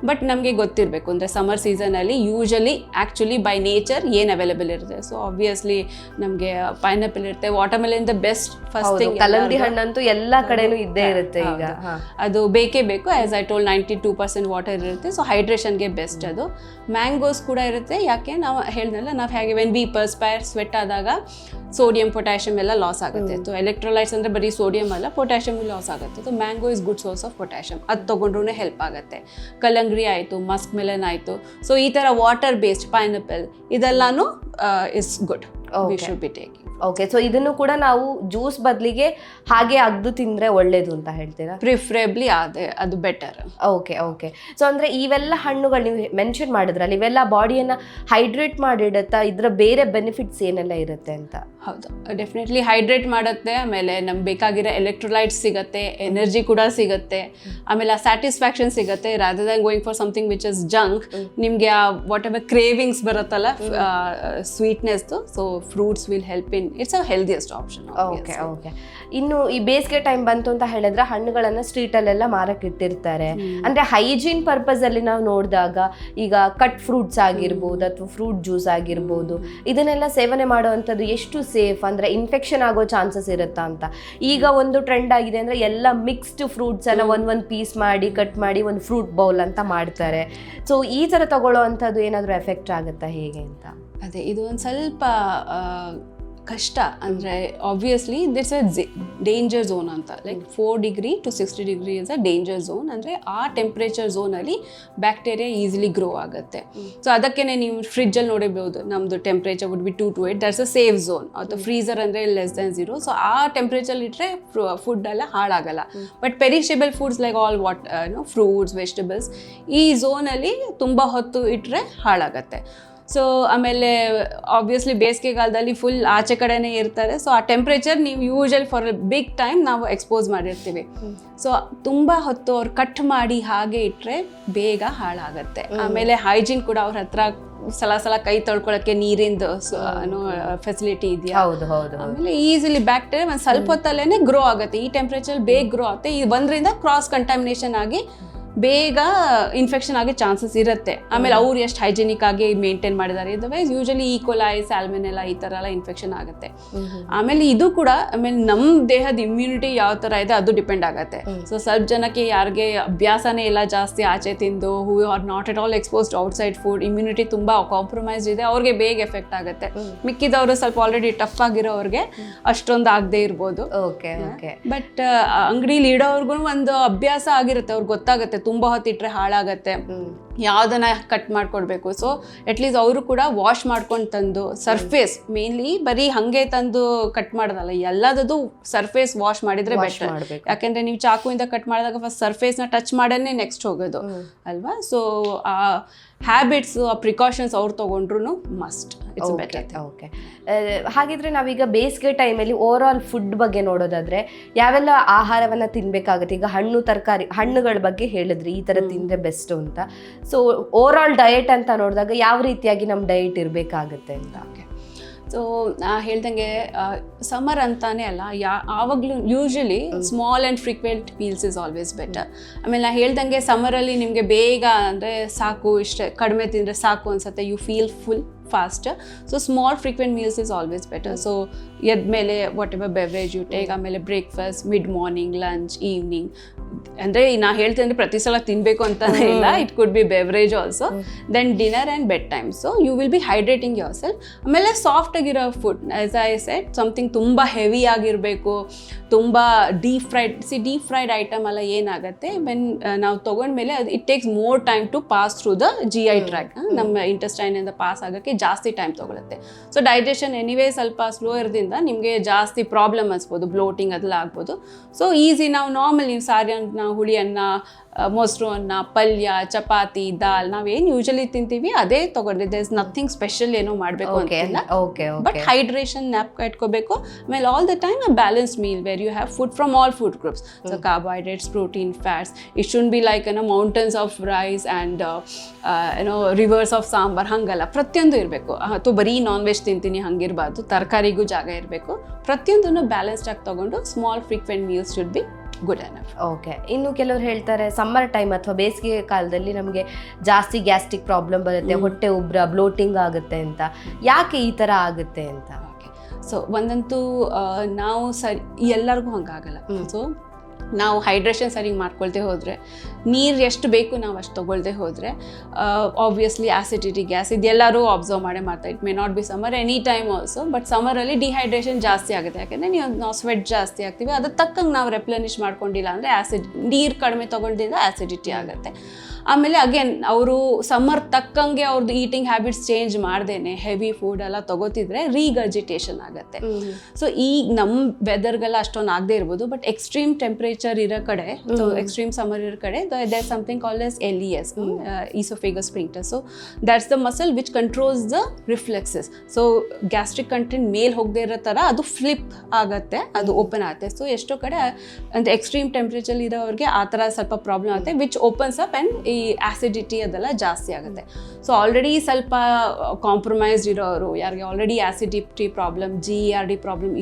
ಬಟ್ ನಮಗೆ ಗೊತ್ತಿರಬೇಕು, ಅಂದರೆ ಸಮ್ಮರ್ ಸೀಸನಲ್ಲಿ ಯೂಶಲಿ ಆ್ಯಕ್ಚುಲಿ ಬೈ ನೇಚರ್ ಏನು ಅವೈಲೇಬಲ್ ಇರುತ್ತೆ. ಸೊ ಆಬ್ವಿಯಸ್ಲಿ ನಮಗೆ ಪೈನಾಪಲ್ ಇರುತ್ತೆ, water melon the best first thing. ಕಲ್ಲಂಗಡಿ ಹಣ್ಣಂತೂ ಎಲ್ಲ ಕಡೆನೂ ಇದ್ದೇ ಇರುತ್ತೆ ಈಗ, ಅದು ಬೇಕೇ ಬೇಕು. ಆ್ಯಸ್ ಐ ಟೋಲ್ 92% ವಾಟರ್ ಇರುತ್ತೆ. ಸೊ ಹೈಡ್ರೇಷನ್ಗೆ ಬೆಸ್ಟ್ ಅದು. ಮ್ಯಾಂಗೋಸ್ ಕೂಡ ಇರುತ್ತೆ. ಯಾಕೆ ನಾವು ಹೇಳಿದ್ನಲ್ಲ, ನಾವು ಹೇಗೆ ವೆನ್ ವಿ ಪರ್ಸ್ಪೈರ್, ಸ್ವೆಟ್ ಆದಾಗ ಸೋಡಿಯಂ, ಪೊಟ್ಯಾಷಿಯಮ್ ಎಲ್ಲ ಲಾಸ್ ಆಗುತ್ತೆ. ಸೊ ಎಲೆಕ್ಟ್ರೋಲೈಟ್ಸ್ ಅಂದರೆ ಬರೀ ಸೋಡಿಯಂ ಅಲ್ಲ, ಪೊಟ್ಯಾಷಿಯಮ್ ಲಾಸ್ ಆಗುತ್ತೆ. So mango is good source of potassium, ಅದು ತೊಗೊಂಡ್ರೂ ಹೆಲ್ಪ್ ಆಗುತ್ತೆ. ಕಲ್ಲಂಗಡಿ ಆಯಿತು, ಮಸ್ಕ್ ಮೆಲನ್ ಆಯಿತು. ಸೊ ಈ ಥರ ವಾಟರ್ ಬೇಸ್ಡ್ ಪೈನಾಪಲ್ ಇದೆಲ್ಲನೂ is good, we should be taking. Okay, so ಇದನ್ನು ಕೂಡ ನಾವು ಜ್ಯೂಸ್ ಬದಲಿಗೆ ಹಾಗೆ ಅಗ್ದು ತಿಂದರೆ ಒಳ್ಳೇದು ಅಂತ ಹೇಳ್ತೀರಾ? ಪ್ರಿಫರೇಬ್ಲಿ ಅದು ಬೆಟರ್. ಓಕೆ. ಸೊ ಅಂದರೆ ಇವೆಲ್ಲ ಹಣ್ಣುಗಳು ನೀವು ಮೆನ್ಷನ್ ಮಾಡಿದ್ರಲ್ಲ, ಇವೆಲ್ಲ ಬಾಡಿಯನ್ನು ಹೈಡ್ರೇಟ್ ಮಾಡಿಡುತ್ತಾ? ಇದರ ಬೇರೆ ಬೆನಿಫಿಟ್ಸ್ ಏನೆಲ್ಲ ಇರುತ್ತೆ ಅಂತ? ಹೌದು, ಡೆಫಿನೆಟ್ಲಿ ಹೈಡ್ರೇಟ್ ಮಾಡುತ್ತೆ. ಆಮೇಲೆ ನಮ್ಗೆ ಬೇಕಾಗಿರೋ ಎಲೆಕ್ಟ್ರೋಲೈಟ್ಸ್ ಸಿಗುತ್ತೆ, ಎನರ್ಜಿ ಕೂಡ ಸಿಗುತ್ತೆ, ಆಮೇಲೆ ಆ ಸ್ಯಾಟಿಸ್ಫ್ಯಾಕ್ಷನ್ ಸಿಗುತ್ತೆ. Rather than going for something which is junk, ನಿಮಗೆ ಆ ವಾಟ್ ಎವರ್ ಕ್ರೇವಿಂಗ್ಸ್ ಬರುತ್ತಲ್ಲ ಸ್ವೀಟ್ನೆಸ್ದು, so fruits will help in, it's a healthiest option. Okay. ಇನ್ನು ಈ ಬೇಸಿಗೆ ಟೈಮ್ ಬಂತು ಅಂತ ಹೇಳಿದ್ರೆ ಹಣ್ಣುಗಳನ್ನ ಸ್ಟ್ರೀಟಲ್ಲೆಲ್ಲ ಮಾರಕ್ಕೆ ಇಟ್ಟಿರ್ತಾರೆ. ಅಂದ್ರೆ ಹೈಜೀನ್ ಪರ್ಪಸ್ ಅಲ್ಲಿ ನಾವು ನೋಡಿದಾಗ ಈಗ ಕಟ್ ಫ್ರೂಟ್ಸ್ ಆಗಿರ್ಬೋದು ಅಥವಾ ಫ್ರೂಟ್ ಜ್ಯೂಸ್ ಆಗಿರ್ಬೋದು, ಇದನ್ನೆಲ್ಲ ಸೇವನೆ ಮಾಡುವಂಥದ್ದು ಎಷ್ಟು ಸೇಫ್? ಅಂದ್ರೆ ಇನ್ಫೆಕ್ಷನ್ ಆಗೋ ಚಾನ್ಸಸ್ ಇರುತ್ತಾ ಅಂತ. ಈಗ ಒಂದು ಟ್ರೆಂಡ್ ಆಗಿದೆ ಅಂದ್ರೆ ಎಲ್ಲ ಮಿಕ್ಸ್ಡ್ ಫ್ರೂಟ್ಸ್ ಅನ್ನ ಒಂದ್ ಪೀಸ್ ಮಾಡಿ ಕಟ್ ಮಾಡಿ ಒಂದು ಫ್ರೂಟ್ ಬೌಲ್ ಅಂತ ಮಾಡ್ತಾರೆ. ಸೊ ಈ ತರ ತಗೊಳ್ಳೋ ಅಂಥದ್ದು ಏನಾದರೂ ಎಫೆಕ್ಟ್ ಆಗುತ್ತಾ ಹೇಗೆ ಅಂತ? ಅದೇ, ಇದು ಒಂದು ಸ್ವಲ್ಪ ಕಷ್ಟ ಅಂದರೆ obviously that's a danger zone ಅಂತ, like 4 degree to 60 degree is a danger zone. ಅಂದರೆ ಆ ಟೆಂಪ್ರೇಚರ್ ಝೋನಲ್ಲಿ ಬ್ಯಾಕ್ಟೀರಿಯಾ ಈಸಿಲಿ ಗ್ರೋ ಆಗುತ್ತೆ. ಸೊ ಅದಕ್ಕೇ ನೀವು ಫ್ರಿಜ್ಜಲ್ಲಿ ನೋಡಿರ್ಬೋದು, ನಮ್ಮದು temperature would be 2 to 8, that's a safe zone. ಅಥವಾ ಫ್ರೀಸರ್ ಅಂದರೆ <0 ಸೊ ಆ ಟೆಂಪ್ರೇಚರ್ ಇಟ್ಟರೆ ಫುಡ್ ಎಲ್ಲ ಹಾಳಾಗಲ್ಲ. But perishable foods like all fruits, vegetables, ಈ ಝೋನಲ್ಲಿ ತುಂಬ ಹೊತ್ತು ಇಟ್ಟರೆ ಹಾಳಾಗತ್ತೆ. ಸೊ ಆಮೇಲೆ ಆಬ್ವಿಯಸ್ಲಿ ಬೇಸಿಗೆಗಾಲದಲ್ಲಿ ಫುಲ್ ಆಚೆ ಕಡೆನೇ ಇರ್ತಾರೆ. ಸೊ ಆ ಟೆಂಪ್ರೇಚರ್ ನೀವು usual for a big time ನಾವು ಎಕ್ಸ್ಪೋಸ್ ಮಾಡಿರ್ತೀವಿ. ಸೊ ತುಂಬ ಹೊತ್ತು ಅವ್ರು ಕಟ್ ಮಾಡಿ ಹಾಗೆ ಇಟ್ಟರೆ ಬೇಗ ಹಾಳಾಗತ್ತೆ. ಆಮೇಲೆ ಹೈಜೀನ್ ಕೂಡ ಅವ್ರ ಹತ್ರ ಸಲ ಕೈ ತೊಳ್ಕೊಳಕ್ಕೆ ನೀರಿಂದು ಫೆಸಿಲಿಟಿ ಇದೆಯಾ? ಆಮೇಲೆ ಈಸಿಲಿ ಬ್ಯಾಕ್ಟೀರಿಯಾ ಒಂದು ಸ್ವಲ್ಪ ಹೊತ್ತಲ್ಲೇ ಗ್ರೋ ಆಗುತ್ತೆ. ಈ ಟೆಂಪ್ರೇಚರ್ ಬೇಗ ಗ್ರೋ ಆಗುತ್ತೆ. ಈ ಒಂದರಿಂದ ಕ್ರಾಸ್ ಕಂಟಾಮಿನೇಷನ್ ಆಗಿ ಬೇಗ ಇನ್ಫೆಕ್ಷನ್ ಆಗೋ ಚಾನ್ಸಸ್ ಇರುತ್ತೆ. ಆಮೇಲೆ ಅವ್ರು ಎಷ್ಟು ಹೈಜಿನಿಕ್ ಆಗಿ ಮೇಂಟೈನ್ ಮಾಡಿದ್ದಾರೆ, ಇದರ್ವೈಸ್ ಯೂಶಲಿ ಈಕೋಲೈ, ಸ್ಯಾಲ್ಮನೆಲ್ಲಾ ಈ ಥರ ಎಲ್ಲ ಇನ್ಫೆಕ್ಷನ್ ಆಗುತ್ತೆ. ಆಮೇಲೆ ಇದು ಕೂಡ ಆಮೇಲೆ ನಮ್ಮ ದೇಹದ ಇಮ್ಯುನಿಟಿ ಯಾವ ಥರ ಇದೆ ಅದು ಡಿಪೆಂಡ್ ಆಗುತ್ತೆ. ಸೊ ಸ್ವಲ್ಪ ಜನಕ್ಕೆ ಯಾರಿಗೆ ಅಭ್ಯಾಸನೇ ಇಲ್ಲ ಜಾಸ್ತಿ ಆಚೆ ತಿಂದು, who are not at all exposed outside food, immunity ತುಂಬ ಕಾಂಪ್ರಮೈಸ್ ಇದೆ, ಅವ್ರಿಗೆ ಬೇಗ ಎಫೆಕ್ಟ್ ಆಗುತ್ತೆ. ಮಿಕ್ಕಿದವರು ಸ್ವಲ್ಪ ಆಲ್ರೆಡಿ ಟಫ್ ಆಗಿರೋರಿಗೆ ಅಷ್ಟೊಂದು ಆಗದೆ ಇರ್ಬೋದು. ಬಟ್ ಅಂಗಡಿಲಿ ಇಡೋರ್ಗು ಒಂದು ಅಭ್ಯಾಸ ಆಗಿರುತ್ತೆ, ಅವ್ರಿಗೆ ಗೊತ್ತಾಗುತ್ತೆ ತುಂಬ ಹೊತ್ತಿಟ್ರೆ ಹಾಳಾಗತ್ತೆ, ಯಾವುದನ್ನ ಕಟ್ ಮಾಡ್ಕೊಡ್ಬೇಕು. ಸೊ ಅಟ್ಲೀಸ್ಟ್ ಅವರು ಕೂಡ ವಾಶ್ ಮಾಡ್ಕೊಂಡು ತಂದು ಸರ್ಫೇಸ್, ಮೇನ್ಲಿ ಬರೀ ಹಾಗೆ ತಂದು ಕಟ್ ಮಾಡೋದಲ್ಲ, ಎಲ್ಲದದು ಸರ್ಫೇಸ್ ವಾಶ್ ಮಾಡಿದ್ರೆ ಬೆಟರ್. ಯಾಕೆಂದ್ರೆ ನೀವು ಚಾಕುವಿಂದ ಕಟ್ ಮಾಡಿದಾಗ ಫಸ್ಟ್ ಸರ್ಫೇಸ್ನ ಟಚ್ ಮಾಡೇ ನೆಕ್ಸ್ಟ್ ಹೋಗೋದು ಅಲ್ವಾ. ಸೊ ಆ ಹ್ಯಾಬಿಟ್ಸ್, ಆ ಪ್ರಿಕಾಷನ್ಸ್ ಅವ್ರು ತೊಗೊಂಡ್ರು ಮಸ್ಟ್, ಇಟ್ಸ್ ಬೆಟರ್. ಓಕೆ, ಹಾಗಿದ್ರೆ ನಾವೀಗ ಬೇಸಿಗೆ ಟೈಮಲ್ಲಿ ಓವರ್ ಆಲ್ ಫುಡ್ ಬಗ್ಗೆ ನೋಡೋದಾದ್ರೆ ಯಾವೆಲ್ಲ ಆಹಾರವನ್ನು ತಿನ್ಬೇಕಾಗುತ್ತೆ? ಈಗ ಹಣ್ಣು, ತರಕಾರಿ, ಹಣ್ಣುಗಳ ಬಗ್ಗೆ ಹೇಳಿದ್ರಿ ಈ ಥರ ತಿಂದರೆ ಬೆಸ್ಟು ಅಂತ. ಸೊ ಓವರ್ ಆಲ್ ಡಯಟ್ ಅಂತ ನೋಡಿದಾಗ ಯಾವ ರೀತಿಯಾಗಿ ನಮ್ಮ ಡಯಟ್ ಇರಬೇಕಾಗುತ್ತೆ ಅಂತ? ಓಕೆ, ಸೊ ಹೇಳ್ದಂಗೆ ಸಮ್ಮರ್ ಅಂತಾನೆ ಅಲ್ಲ, ಆವಾಗಲೂ usually small and frequent meals is always better. ಆಮೇಲೆ ನಾ ಹೇಳ್ದಂಗೆ ಸಮ್ಮರಲ್ಲಿ ನಿಮಗೆ ಬೇಗ ಅಂದರೆ ಸಾಕು, ಇಷ್ಟೇ ಕಡಿಮೆ ತಿಂದರೆ ಸಾಕು ಅನ್ಸುತ್ತೆ, you feel full faster. So small frequent meals is always better. So ಎದ್ಮೇಲೆ whatever beverage you take, ಆಮೇಲೆ breakfast, mid morning, lunch, evening, ಅಂದರೆ ನಾ ಹೇಳ್ತೀನಿ ಅಂದರೆ ಪ್ರತಿ ಸಲ ತಿನ್ನಬೇಕು ಅಂತಲೇ ಇಲ್ಲ, it could be beverage also. Then dinner and bed time. So you will be hydrating yourself. ಆಮೇಲೆ ಸಾಫ್ಟ್ ಆಗಿರೋ food, as I said, something ತುಂಬ ಹೆವಿ ಆಗಿರಬೇಕು, ತುಂಬ ಡೀಪ್ ಫ್ರೈಡ್ ಐಟಮ್ ಎಲ್ಲ ಏನಾಗುತ್ತೆ ವೆನ್ ನಾವು ತೊಗೊಂಡ್ಮೇಲೆ ಅದು it takes more time to pass through the GI track. ನಮ್ಮ ಇಂಟೆಸ್ಟೈನಿಂದ ಪಾಸ್ ಆಗೋಕ್ಕೆ ಜಾಸ್ತಿ ಟೈಮ್ ತೊಗೊಳುತ್ತೆ. ಸೊ ಡೈಜೆಷನ್ ಎನಿವೇ ಸ್ವಲ್ಪ ಸ್ಲೋ ಇರೋದ್ರಿಂದ ನಿಮಗೆ ಜಾಸ್ತಿ ಪ್ರಾಬ್ಲಮ್ ಅನ್ಸ್ಬೋದು, ಬ್ಲೋಟಿಂಗ್ ಅದೆಲ್ಲ ಆಗ್ಬೋದು. ಸೊ ಈಸಿ ನಾವು ನಾರ್ಮಲ್ ನೀವು ಸಾರಿ ಅನ್ನ, ಹುಳಿ ಅನ್ನ, ಮೊಸರು ಅನ್ನ, ಪಲ್ಯ, ಚಪಾತಿ, ದಾಲ್ ನಾವೇನು ಯೂಶಲಿ ತಿಂತೀವಿ ಅದೇ ತಗೊಂಡ್ರೆ ದೇರ್ ಇಸ್ ನಥಿಂಗ್ ಸ್ಪೆಷಲ್ ಏನೋ ಮಾಡಬೇಕು ಅಂತಿಲ್ಲ. ಬಟ್ ಹೈಡ್ರೇಷನ್ ನ್ಯಾಪ್ ಇಟ್ಕೋಬೇಕು. ಆಮೇಲೆ all the time a balanced meal where you have food from all food groups. So carbohydrates, protein, fats. It should be like mountains of rice and rivers of sambar, ಹಂಗಲ್ಲ. ಪ್ರತಿಯೊಂದು ಇರಬೇಕು. ಅಥವಾ ಬರೀ non veg ತಿಂತೀನಿ ಹಂಗಿರಬಾರ್ದು, ತರಕಾರಿಗೂ ಜಾಗ ಇರಬೇಕು. ಪ್ರತಿಯೊಂದನ್ನು ಬ್ಯಾಲೆನ್ಸ್ಡ್ ಆಗಿ ತಗೊಂಡು small frequent meals should be good enough. Okay, ಇನ್ನು ಕೆಲವರು ಹೇಳ್ತಾರೆ ಸಮ್ಮರ್ ಟೈಮ್ ಅಥವಾ ಬೇಸಿಗೆ ಕಾಲದಲ್ಲಿ ನಮಗೆ ಜಾಸ್ತಿ ಗ್ಯಾಸ್ಟ್ರಿಕ್ ಪ್ರಾಬ್ಲಮ್ ಬರುತ್ತೆ, ಹೊಟ್ಟೆ ಉಬ್ರ, ಬ್ಲೋಟಿಂಗ್ ಆಗುತ್ತೆ ಅಂತ. ಯಾಕೆ ಈ ಥರ ಆಗುತ್ತೆ ಅಂತ? ಓಕೆ, ಸೊ ಒಂದಂತೂ ನಾವು ಸರಿ ಎಲ್ಲರಿಗೂ ಹಂಗಾಗಲ್ಲ. ಸೊ ನಾವು ಹೈಡ್ರೇಷನ್ ಸರಿಗೆ ಮಾಡ್ಕೊಳ್ದೆ ಹೋದರೆ, ನೀರು ಎಷ್ಟು ಬೇಕು ನಾವು ಅಷ್ಟು ತೊಗೊಳ್ದೆ ಹೋದರೆ ಆಬ್ವಿಯಸ್ಲಿ ಆ್ಯಸಿಡಿಟಿ, ಗ್ಯಾಸ್ ಇದೆಲ್ಲರೂ ಅಬ್ಸರ್ವ್ ಮಾಡ್ತಾರೆ. It may not be summer, any time also. But ಸಮ್ಮರಲ್ಲಿ ಡಿಹೈಡ್ರೇಷನ್ ಜಾಸ್ತಿ ಆಗುತ್ತೆ. ಯಾಕೆಂದರೆ ನಾವು ಸ್ವೆಟ್ ಜಾಸ್ತಿ ಆಗ್ತೀವಿ, ಅದ್ರ ತಕ್ಕಂಗೆ ನಾವು ರೆಪ್ಲೆನಿಶ್ ಮಾಡ್ಕೊಂಡಿಲ್ಲ ಅಂದರೆ ನೀರು ಕಡಿಮೆ ತೊಗೊಂಡಿದ್ದ ಆ್ಯಸಿಡಿಟಿ ಆಗುತ್ತೆ. ಆಮೇಲೆ ಅಗೇನ್ ಅವರು ಸಮ್ಮರ್ ತಕ್ಕಂಗೆ ಅವ್ರದ್ದು ಈಟಿಂಗ್ ಹ್ಯಾಬಿಟ್ಸ್ ಚೇಂಜ್ ಮಾಡ್ದೇನೆ ಹೆವಿ ಫುಡ್ ಎಲ್ಲ ತಗೋತಿದ್ರೆ ರೀಗರ್ಜಿಟೇಷನ್ ಆಗುತ್ತೆ. ಸೊ ಈಗ ನಮ್ಮ ವೆದರ್ಗೆಲ್ಲ ಅಷ್ಟೊಂದು ಆಗದೆ ಇರ್ಬೋದು, ಬಟ್ ಎಕ್ಸ್ಟ್ರೀಮ್ ಟೆಂಪ್ರೇಚರ್ ಇರೋ ಕಡೆ, ಎಕ್ಸ್ಟ್ರೀಮ್ ಸಮ್ಮರ್ ಇರೋ ಕಡೆ there something called S LES, esophagus sphincter. So that's the muscle which controls the reflexes. So gastric content ಮೇಲ್ ಹೋಗದೆ ಇರೋ ಥರ ಅದು ಫ್ಲಿಪ್ ಆಗುತ್ತೆ, ಅದು ಓಪನ್ ಆಗುತ್ತೆ. ಸೊ ಎಷ್ಟೋ ಕಡೆ ಅಂದರೆ ಎಕ್ಸ್ಟ್ರೀಮ್ ಟೆಂಪ್ರೇಚರ್ ಇರೋರಿಗೆ ಆ ಥರ ಸ್ವಲ್ಪ ಪ್ರಾಬ್ಲಮ್ ಆಗುತ್ತೆ, ವಿಚ್ ಓಪನ್ಸ್ ಅಪ್ ಆ್ಯಂಡ್ ಈ ಆ್ಯಸಿಡಿಟಿ ಅದೆಲ್ಲ ಜಾಸ್ತಿ ಆಗುತ್ತೆ. ಸೊ ಆಲ್ರೆಡಿ ಸ್ವಲ್ಪ ಕಾಂಪ್ರಮೈಸ್ಡ್ ಇರೋರು, ಯಾರಿಗೆ already acidity problem, GERD problem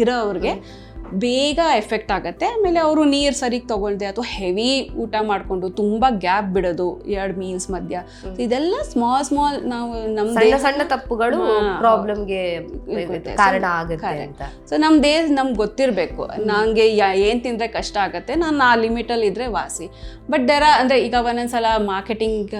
ಇರೋವ್ರಿಗೆ ಬೇಗ ಎಫೆಕ್ಟ್ ಆಗುತ್ತೆ. ಆಮೇಲೆ ಅವರು ನೀರು ಸರಿಗೆ ತಗೊಳ್ದೆ ಅಥವಾ ಹೆವಿ ಊಟ ಮಾಡಿಕೊಂಡು ತುಂಬ ಗ್ಯಾಪ್ ಬಿಡೋದು 2 ಮೀಲ್ಸ್ ಮಧ್ಯ, ಇದೆಲ್ಲ ಸ್ಮಾಲ್ ನಾವು ನಮ್ಮ ಸಣ್ಣ ತಪ್ಪುಗಳು ಪ್ರಾಬ್ಲಮ್ಗೆ ಕಾರಣ ಆಗುತ್ತೆ ಅಂತ. ಸೊ ನಮ್ಮ ದೇಹ ನಮ್ಗೆ ಗೊತ್ತಿರಬೇಕು, ನನಗೆ ಏನು ತಿಂದರೆ ಕಷ್ಟ ಆಗುತ್ತೆ, ನಾನು ಆ ಲಿಮಿಟಲ್ಲಿ ಇದ್ದರೆ ವಾಸಿ. ಬಟ್ ಅಂದರೆ ಈಗ ಒಂದೊಂದ್ಸಲ ಮಾರ್ಕೆಟಿಂಗ್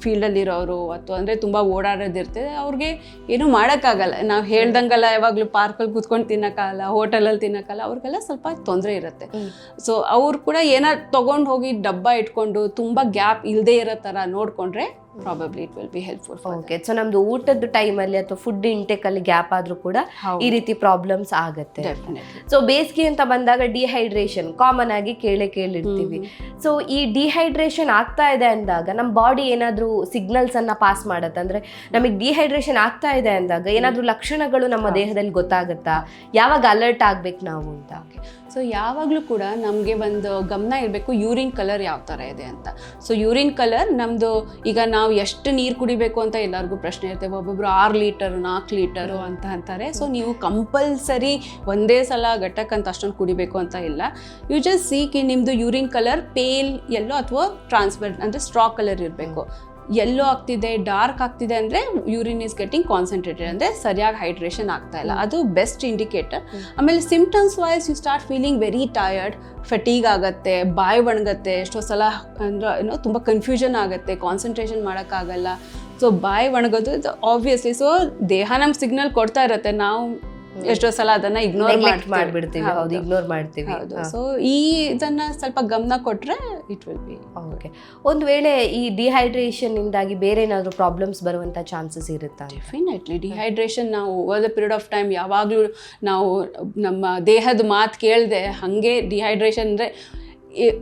ಫೀಲ್ಡಲ್ಲಿರೋರು ಅಥವಾ ಅಂದರೆ ತುಂಬ ಓಡಾಡೋದಿರ್ತದೆ, ಅವ್ರಿಗೆ ಏನೂ ಮಾಡೋಕ್ಕಾಗಲ್ಲ. ನಾವು ಹೇಳ್ದಂಗೆಲ್ಲ ಯಾವಾಗಲೂ ಪಾರ್ಕಲ್ಲಿ ಕೂತ್ಕೊಂಡು ತಿನ್ನೋಕ್ಕಾಗಲ್ಲ, ಹೋಟೆಲಲ್ಲಿ ತಿನ್ನೋಕ್ಕಲ್ಲ, ಅವ್ರಿಗೆಲ್ಲ ಸ್ವಲ್ಪ ತೊಂದರೆ ಇರುತ್ತೆ. ಸೊ ಅವ್ರು ಕೂಡ ಏನಾದ್ರು ತೊಗೊಂಡು ಹೋಗಿ ಡಬ್ಬ ಇಟ್ಕೊಂಡು ತುಂಬ ಗ್ಯಾಪ್ ಇಲ್ಲದೆ ಇರೋ ಥರ ನೋಡಿಕೊಂಡ್ರೆ probably it will be helpful. Okay, so ನಮ್ದು ಊಟದ ಟೈಮಲ್ಲಿ ಅಥವಾ ಫುಡ್ ಇಂಟೇಕಲ್ಲಿ ಗ್ಯಾಪ್ ಆದರೂ ಕೂಡ ಈ ರೀತಿ ಪ್ರಾಬ್ಲಮ್ಸ್ ಆಗುತ್ತೆ. ಸೊ ಬೇಸಿಗೆ ಅಂತ ಬಂದಾಗ ಡಿಹೈಡ್ರೇಷನ್ ಕಾಮನ್ ಆಗಿ ಕೇಳಿರ್ತೀವಿ. ಸೊ ಈ ಡಿಹೈಡ್ರೇಷನ್ ಆಗ್ತಾ ಇದೆ ಅಂದಾಗ ನಮ್ಮ ಬಾಡಿ ಏನಾದರೂ ಸಿಗ್ನಲ್ಸ್ ಅನ್ನ ಪಾಸ್ ಮಾಡುತ್ತೆ, ಅಂದ್ರೆ ನಮಗೆ ಡಿಹೈಡ್ರೇಷನ್ ಆಗ್ತಾ ಇದೆ ಅಂದಾಗ ಏನಾದರೂ ಲಕ್ಷಣಗಳು ನಮ್ಮ ದೇಹದಲ್ಲಿ ಗೊತ್ತಾಗುತ್ತಾ, ಯಾವಾಗ ಅಲರ್ಟ್ ಆಗ್ಬೇಕು ನಾವು ಅಂತ? ಸೊ ಯಾವಾಗಲೂ ಕೂಡ ನಮಗೆ ಒಂದು ಗಮನ ಇರಬೇಕು ಯೂರಿನ್ ಕಲರ್ ಯಾವ ಥರ ಇದೆ ಅಂತ. ಸೊ ಯೂರಿನ್ ಕಲರ್ ನಮ್ಮದು, ಈಗ ನಾವು ಎಷ್ಟು ನೀರು ಕುಡಿಬೇಕು ಅಂತ ಎಲ್ಲರಿಗೂ ಪ್ರಶ್ನೆ ಇರ್ತೇವೆ. ಒಬ್ಬೊಬ್ರು 6 ಲೀಟರು 4 ಲೀಟರು ಅಂತ ಅಂತಾರೆ. ಸೊ ನೀವು ಕಂಪಲ್ಸರಿ ಒಂದೇ ಸಲ ಘಟಕ್ಕಂತ ಅಷ್ಟೊಂದು ಕುಡಿಬೇಕು ಅಂತ ಇಲ್ಲ. ಯು ಜಸ್ಟ್ ಸೀಕ್ ನಿಮ್ಮದು ಯೂರಿನ್ ಕಲರ್ ಪೇಲ್ ಯೆಲ್ಲೋ ಅಥವಾ ಟ್ರಾನ್ಸ್ಪರೆಂಟ್ ಅಂದರೆ ಸ್ಟ್ರಾ ಕಲರ್ ಇರಬೇಕು. ಎಲ್ಲೋ ಆಗ್ತಿದೆ, ಡಾರ್ಕ್ ಆಗ್ತಿದೆ ಅಂದರೆ ಯೂರಿನ್ ಈಸ್ ಗೆಟಿಂಗ್ ಕಾನ್ಸಂಟ್ರೇಟೆಡ್, ಅಂದರೆ ಸರಿಯಾಗಿ ಹೈಡ್ರೇಷನ್ ಆಗ್ತಾ ಇಲ್ಲ, ಅದು ಬೆಸ್ಟ್ ಇಂಡಿಕೇಟರ್. ಆಮೇಲೆ symptoms wise you start feeling very tired, fatigue ಆಗುತ್ತೆ, ಬಾಯಿ ಒಣಗುತ್ತೆ, ಎಷ್ಟೋ ಸಲ ಅಂದರೆ ತುಂಬ ಕನ್ಫ್ಯೂಷನ್ ಆಗುತ್ತೆ, ಕಾನ್ಸಂಟ್ರೇಷನ್ ಮಾಡೋಕ್ಕಾಗಲ್ಲ. ಸೊ ಬಾಯಿ ಒಣಗೋದು ಇದು ಆಬ್ವಿಯಸ್ಲಿ. ಸೊ ದೇಹ ನಮ್ಗೆ ಸಿಗ್ನಲ್ ಕೊಡ್ತಾ ಇರುತ್ತೆ, ನಾವು ಎಷ್ಟೋ ಸಲ ಅದನ್ನ ಇಗ್ನೋರ್ ಮಾಡ್ಬಿಡ್ತೀವಿ. ಹೌದು, ಇಗ್ನೋರ್ ಮಾಡ್ತೀವಿ. ಸೊ ಇದನ್ನ ಸ್ವಲ್ಪ ಗಮನ ಕೊಟ್ರೆ ಇಟ್ ವಿಲ್ ಬಿ ಓಕೆ. ಒಂದು ವೇಳೆ ಈ ಡಿಹೈಡ್ರೇಷನ್ ಇಂದಾಗಿ ಬೇರೆ ಏನಾದರೂ ಪ್ರಾಬ್ಲಮ್ಸ್ ಬರುವಂತ ಚಾನ್ಸಸ್ ಇರುತ್ತಾ? ಡೆಫಿನೆಟ್ಲಿ ಡಿಹೈಡ್ರೇಷನ್ ನಾವು over the period of time ಯಾವಾಗಲೂ ನಾವು ನಮ್ಮ ದೇಹದ ಮಾತು ಕೇಳದೆ ಹಾಗೆ ಡಿಹೈಡ್ರೇಷನ್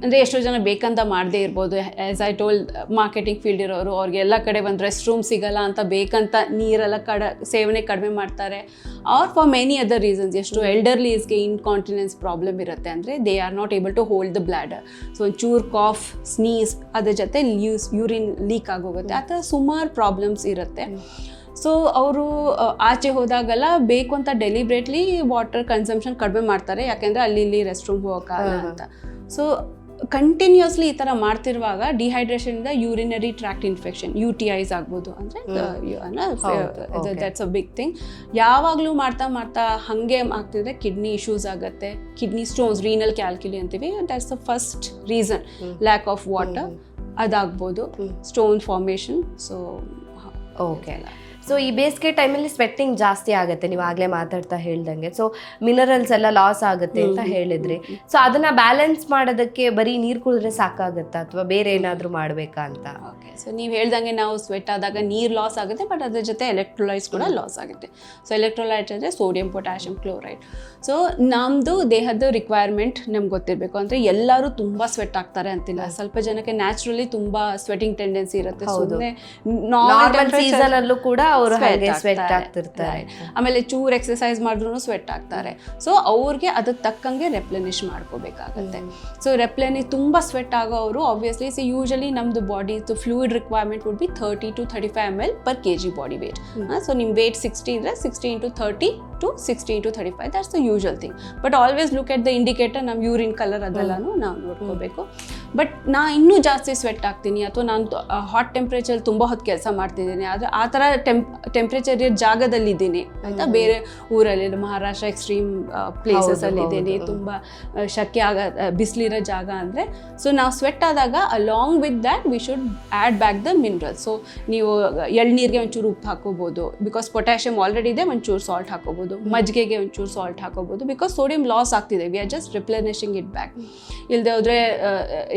ಅಂದರೆ ಎಷ್ಟೋ ಜನ ಬೇಕಂತ ಮಾಡದೇ ಇರ್ಬೋದು. As I told, marketing field ಇರೋರು ಅವ್ರಿಗೆ ಎಲ್ಲ ಕಡೆ ಒಂದು ರೆಸ್ಟ್ ರೂಮ್ ಸಿಗಲ್ಲ ಅಂತ ಬೇಕಂತ ನೀರೆಲ್ಲ ಸೇವನೆ ಕಡಿಮೆ ಮಾಡ್ತಾರೆ. Are for many other reasons. ಎಷ್ಟು ಎಲ್ಡರ್ಲೀಸ್ಗೆ ಇನ್ಕಾಂಟಿನೆನ್ಸ್ ಪ್ರಾಬ್ಲಮ್ ಇರುತ್ತೆ, ಅಂದರೆ they are not able to hold the bladder. So ಒಂಚೂರು ಕಾಫ್, ಸ್ನೀಸ್, ಅದ್ರ ಜೊತೆ ಯೂರಿನ್ ಲೀಕ್ ಆಗೋಗುತ್ತೆ. ಆ ಥರ ಸುಮಾರು ಪ್ರಾಬ್ಲಮ್ಸ್ ಇರುತ್ತೆ. ಸೊ ಅವರು ಆಚೆ ಹೋದಾಗೆಲ್ಲ ಬೇಕು ಅಂತ ಡೆಲಿಬ್ರೇಟ್ಲಿ ವಾಟರ್ ಕನ್ಸಂಪ್ಷನ್ ಕಡಿಮೆ ಮಾಡ್ತಾರೆ, ಯಾಕೆಂದರೆ ಅಲ್ಲಿ ಇಲ್ಲಿ ರೆಸ್ಟ್ ರೂಮ್ ಹೋಗೋಕ್ಕಾಗಲ್ಲ ಅಂತ. ಸೊ ಕಂಟಿನ್ಯೂಸ್ಲಿ ಈ ಥರ ಮಾಡ್ತಿರುವಾಗ ಡಿಹೈಡ್ರೇಷನಿಂದ ಯೂರಿನರಿ ಟ್ರ್ಯಾಕ್ಟ್ ಇನ್ಫೆಕ್ಷನ್, UTIs ಆಗ್ಬೋದು. ಅಂದರೆ ದಟ್ಸ್ ಅ ಬಿಗ್ ಥಿಂಗ್. ಯಾವಾಗಲೂ ಮಾಡ್ತಾ ಹಾಗೆ ಆಗ್ತಿದ್ರೆ ಕಿಡ್ನಿ ಇಶ್ಯೂಸ್ ಆಗುತ್ತೆ, ಕಿಡ್ನಿ ಸ್ಟೋನ್ಸ್, ರೀನಲ್ ಕ್ಯಾಲ್ಕ್ಯುಲಿ ಅಂತೀವಿ, that's the first reason. Lack of water ಅದಾಗ್ಬೋದು, stone formation. So okay. So ಈ ಬೇಸಿಗೆ ಟೈಮಲ್ಲಿ ಸ್ವೆಟ್ಟಿಂಗ್ ಜಾಸ್ತಿ ಆಗುತ್ತೆ, ನೀವು ಆಗಲೇ ಮಾತಾಡ್ತಾ ಹೇಳ್ದಂಗೆ. ಸೊ ಮಿನರಲ್ಸ್ ಎಲ್ಲ ಲಾಸ್ ಆಗುತ್ತೆ ಅಂತ ಹೇಳಿದ್ರಿ. ಸೊ ಅದನ್ನ ಬ್ಯಾಲೆನ್ಸ್ ಮಾಡೋದಕ್ಕೆ ಬರೀ ನೀರು ಕುಡಿದ್ರೆ ಸಾಕಾಗುತ್ತಾ ಅಥವಾ ಬೇರೆ ಏನಾದರೂ ಮಾಡಬೇಕಾ ಅಂತ? ಓಕೆ. ಸೊ ನೀವು ಹೇಳ್ದಂಗೆ ನಾವು ಸ್ವೆಟ್ ಆದಾಗ ನೀರು ಲಾಸ್ ಆಗುತ್ತೆ, ಬಟ್ ಅದ್ರ ಜೊತೆ ಎಲೆಕ್ಟ್ರೋಲೈಟ್ಸ್ ಕೂಡ ಲಾಸ್ ಆಗುತ್ತೆ. ಸೊ ಎಲೆಕ್ಟ್ರೋಲೈಟ್ಸ್ ಅಂದರೆ ಸೋಡಿಯಂ, ಪೊಟ್ಯಾಷಿಯಂ, ಕ್ಲೋರೈಡ್. ಸೊ ನಮ್ಮದು ದೇಹದ ರಿಕ್ವೈರ್ಮೆಂಟ್ ನಮ್ಗೆ ಗೊತ್ತಿರಬೇಕು. ಅಂದರೆ ಎಲ್ಲರೂ ತುಂಬ ಸ್ವೆಟ್ ಆಗ್ತಾರೆ ಅಂತಿಲ್ಲ, ಸ್ವಲ್ಪ ಜನಕ್ಕೆ ನ್ಯಾಚುರಲಿ ತುಂಬ ಸ್ವೆಟಿಂಗ್ ಟೆಂಡೆನ್ಸಿ ಇರುತ್ತೆ. ಸುಮ್ಮನೆ ನಾರ್ಮಲ್ ಸೀಸನ್ ಅಲ್ಲೂ ಕೂಡ ಅವರು ಹಾಗೆ ಸ್ವೆಟ್ ಆಗ್ತಿರ್ತಾರೆ. ಆಮೇಲೆ ಚೂರ್ ಎಕ್ಸರ್ಸೈಸ್ ಮಾಡಿದ್ರು ಸ್ವೆಟ್ ಆಗ್ತಾರೆ. ಸೊ ಅವ್ರಿಗೆ ಅದಕ್ಕೆ ತಕ್ಕಂಗೆ ರೆಪ್ಲೆನಿಶ್ ಮಾಡ್ಕೋಬೇಕಾಗತ್ತೆ. ಸೊ ರೆಪ್ಲೆನಿಶ್ ತುಂಬ ಸ್ವೆಟ್ ಆಗೋರು ಆಬ್ವಿಯಸ್ಲಿ, ಸೊ ಯೂಶಲಿ ನಮ್ದು body fluid requirement would be 30 to 35 ml per kg body weight. So ನಿಮ್ಮ ವೇಟ್ 60 ಇದ್ರೆ 60 into 30 to 60 into 35, that's the usual thing. But always look at the indicator, ನಮ್ಮ urine colour ಅದೆಲ್ಲನೂ ನಾವು ನೋಡ್ಕೋಬೇಕು. But ನಾ ಇನ್ನೂ ಜಾಸ್ತಿ sweat ಆಗ್ತೀನಿ ಅಥವಾ ನಾನು ಹಾಟ್ ಟೆಂಪ್ರೇಚರ್ ತುಂಬ ಹೊತ್ತು ಕೆಲಸ ಮಾಡ್ತಿದ್ದೀನಿ, ಆದರೆ ಆ ಥರ ಟೆಂಪ್ರೇಚರ್ ಜಾಗದಲ್ಲಿದ್ದೀನಿ ಆಯಿತಾ, ಬೇರೆ ಊರಲ್ಲಿ ಮಹಾರಾಷ್ಟ್ರ ಎಕ್ಸ್ಟ್ರೀಮ್ ಪ್ಲೇಸಸಲ್ಲಿ ಇದ್ದೀನಿ, ತುಂಬ ಶೆಕೆ ಬಿಸಿಲಿರೋ ಜಾಗ ಅಂದರೆ. ಸೊ ನಾವು ಸ್ವೆಟ್ ಆದಾಗ along with that we should add back the minerals. So ನೀವು ಎಳ್ನೀರಿಗೆ ಒಂಚೂರು ಉಪ್ಪು ಹಾಕೋಬೋದು, ಬಿಕಾಸ್ ಪೊಟ್ಯಾಷಿಯಮ್ ಆಲ್ರೆಡಿ ಇದೆ, ಒಂಚೂರು ಸಾಲ್ಟ್ ಹಾಕೋಬೋದು. ಮಜ್ಜಿಗೆಗೆ ಒಂಚೂರು ಸಾಲ್ಟ್ ಹಾಕೋಬೋದು, ಬಿಕಾಸ್ ಸೋಡಿಯಂ ಲಾಸ್ ಆಗ್ತಿದೆ, we are just replenishing it back. ಇಲ್ಲದೆ ಹೋದರೆ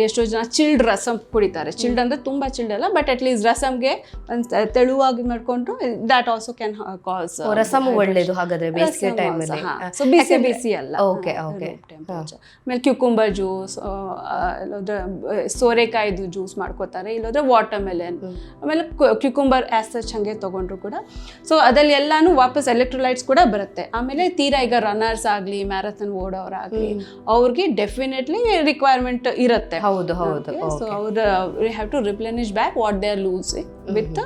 ಎಷ್ಟೋ ಜನ ಚಿಲ್ಡ್ ರಸಮ್ ಕುಡಿತಾರೆ. ಚಿಲ್ಡ್ ಅಂದರೆ ತುಂಬ ಚಿಲ್ಡ್ ಅಲ್ಲ, ಬಟ್ ಅಟ್ಲೀಸ್ಟ್ ರಸಮ್ಗೆ ಒಂದು ತೆಳುವಾಗಿ ಮಾಡಿಕೊಂಡು that also can cause. Rasam ಒಳ್ಳೆಯದು ಹಾಗಾದ್ರೆ ಬೇಸಿಗೆ ಟೈಮಲ್ಲಿ. ಸೊ ಬಿಸಿ ಅಲ್ಲ. Okay okay. ಆಮೇಲೆ ಕ್ಯೂಕುಂಬರ್ ಜ್ಯೂಸ್, ಇಲ್ಲದ್ರೆ ಸೋರೆಕಾಯಿದು ಜ್ಯೂಸ್ ಮಾಡ್ಕೋತಾರೆ, ಇಲ್ಲದ್ರೆ ವಾಟರ್ ಮೆಲನ್. ಆಮೇಲೆ ಕ್ಯೂಕುಂಬರ್ ಆ್ಯಸ್ ಸಚ್ ಹಾಗೆ ತೊಗೊಂಡ್ರು ಕೂಡ. ಸೊ ಅದಲ್ಲಿ ಎಲ್ಲಾನು ವಾಪಸ್ ಎಲೆಕ್ಟ್ರೋಲೈಟ್ಸ್ ಕೂಡ ಬರುತ್ತೆ. ಆಮೇಲೆ ತೀರಾ ಈಗ ರನ್ನರ್ಸ್ ಆಗಲಿ, ಮ್ಯಾರಥಾನ್ ಓಡೋರಾಗಲಿ, ಅವ್ರಿಗೆ ಡೆಫಿನೆಟ್ಲಿ ರಿಕ್ವೈರ್ಮೆಂಟ್ ಇರುತ್ತೆ ಹೌದು ಹೌದು ಸೊ ಅವ್ರು have to replenish back what they are losing with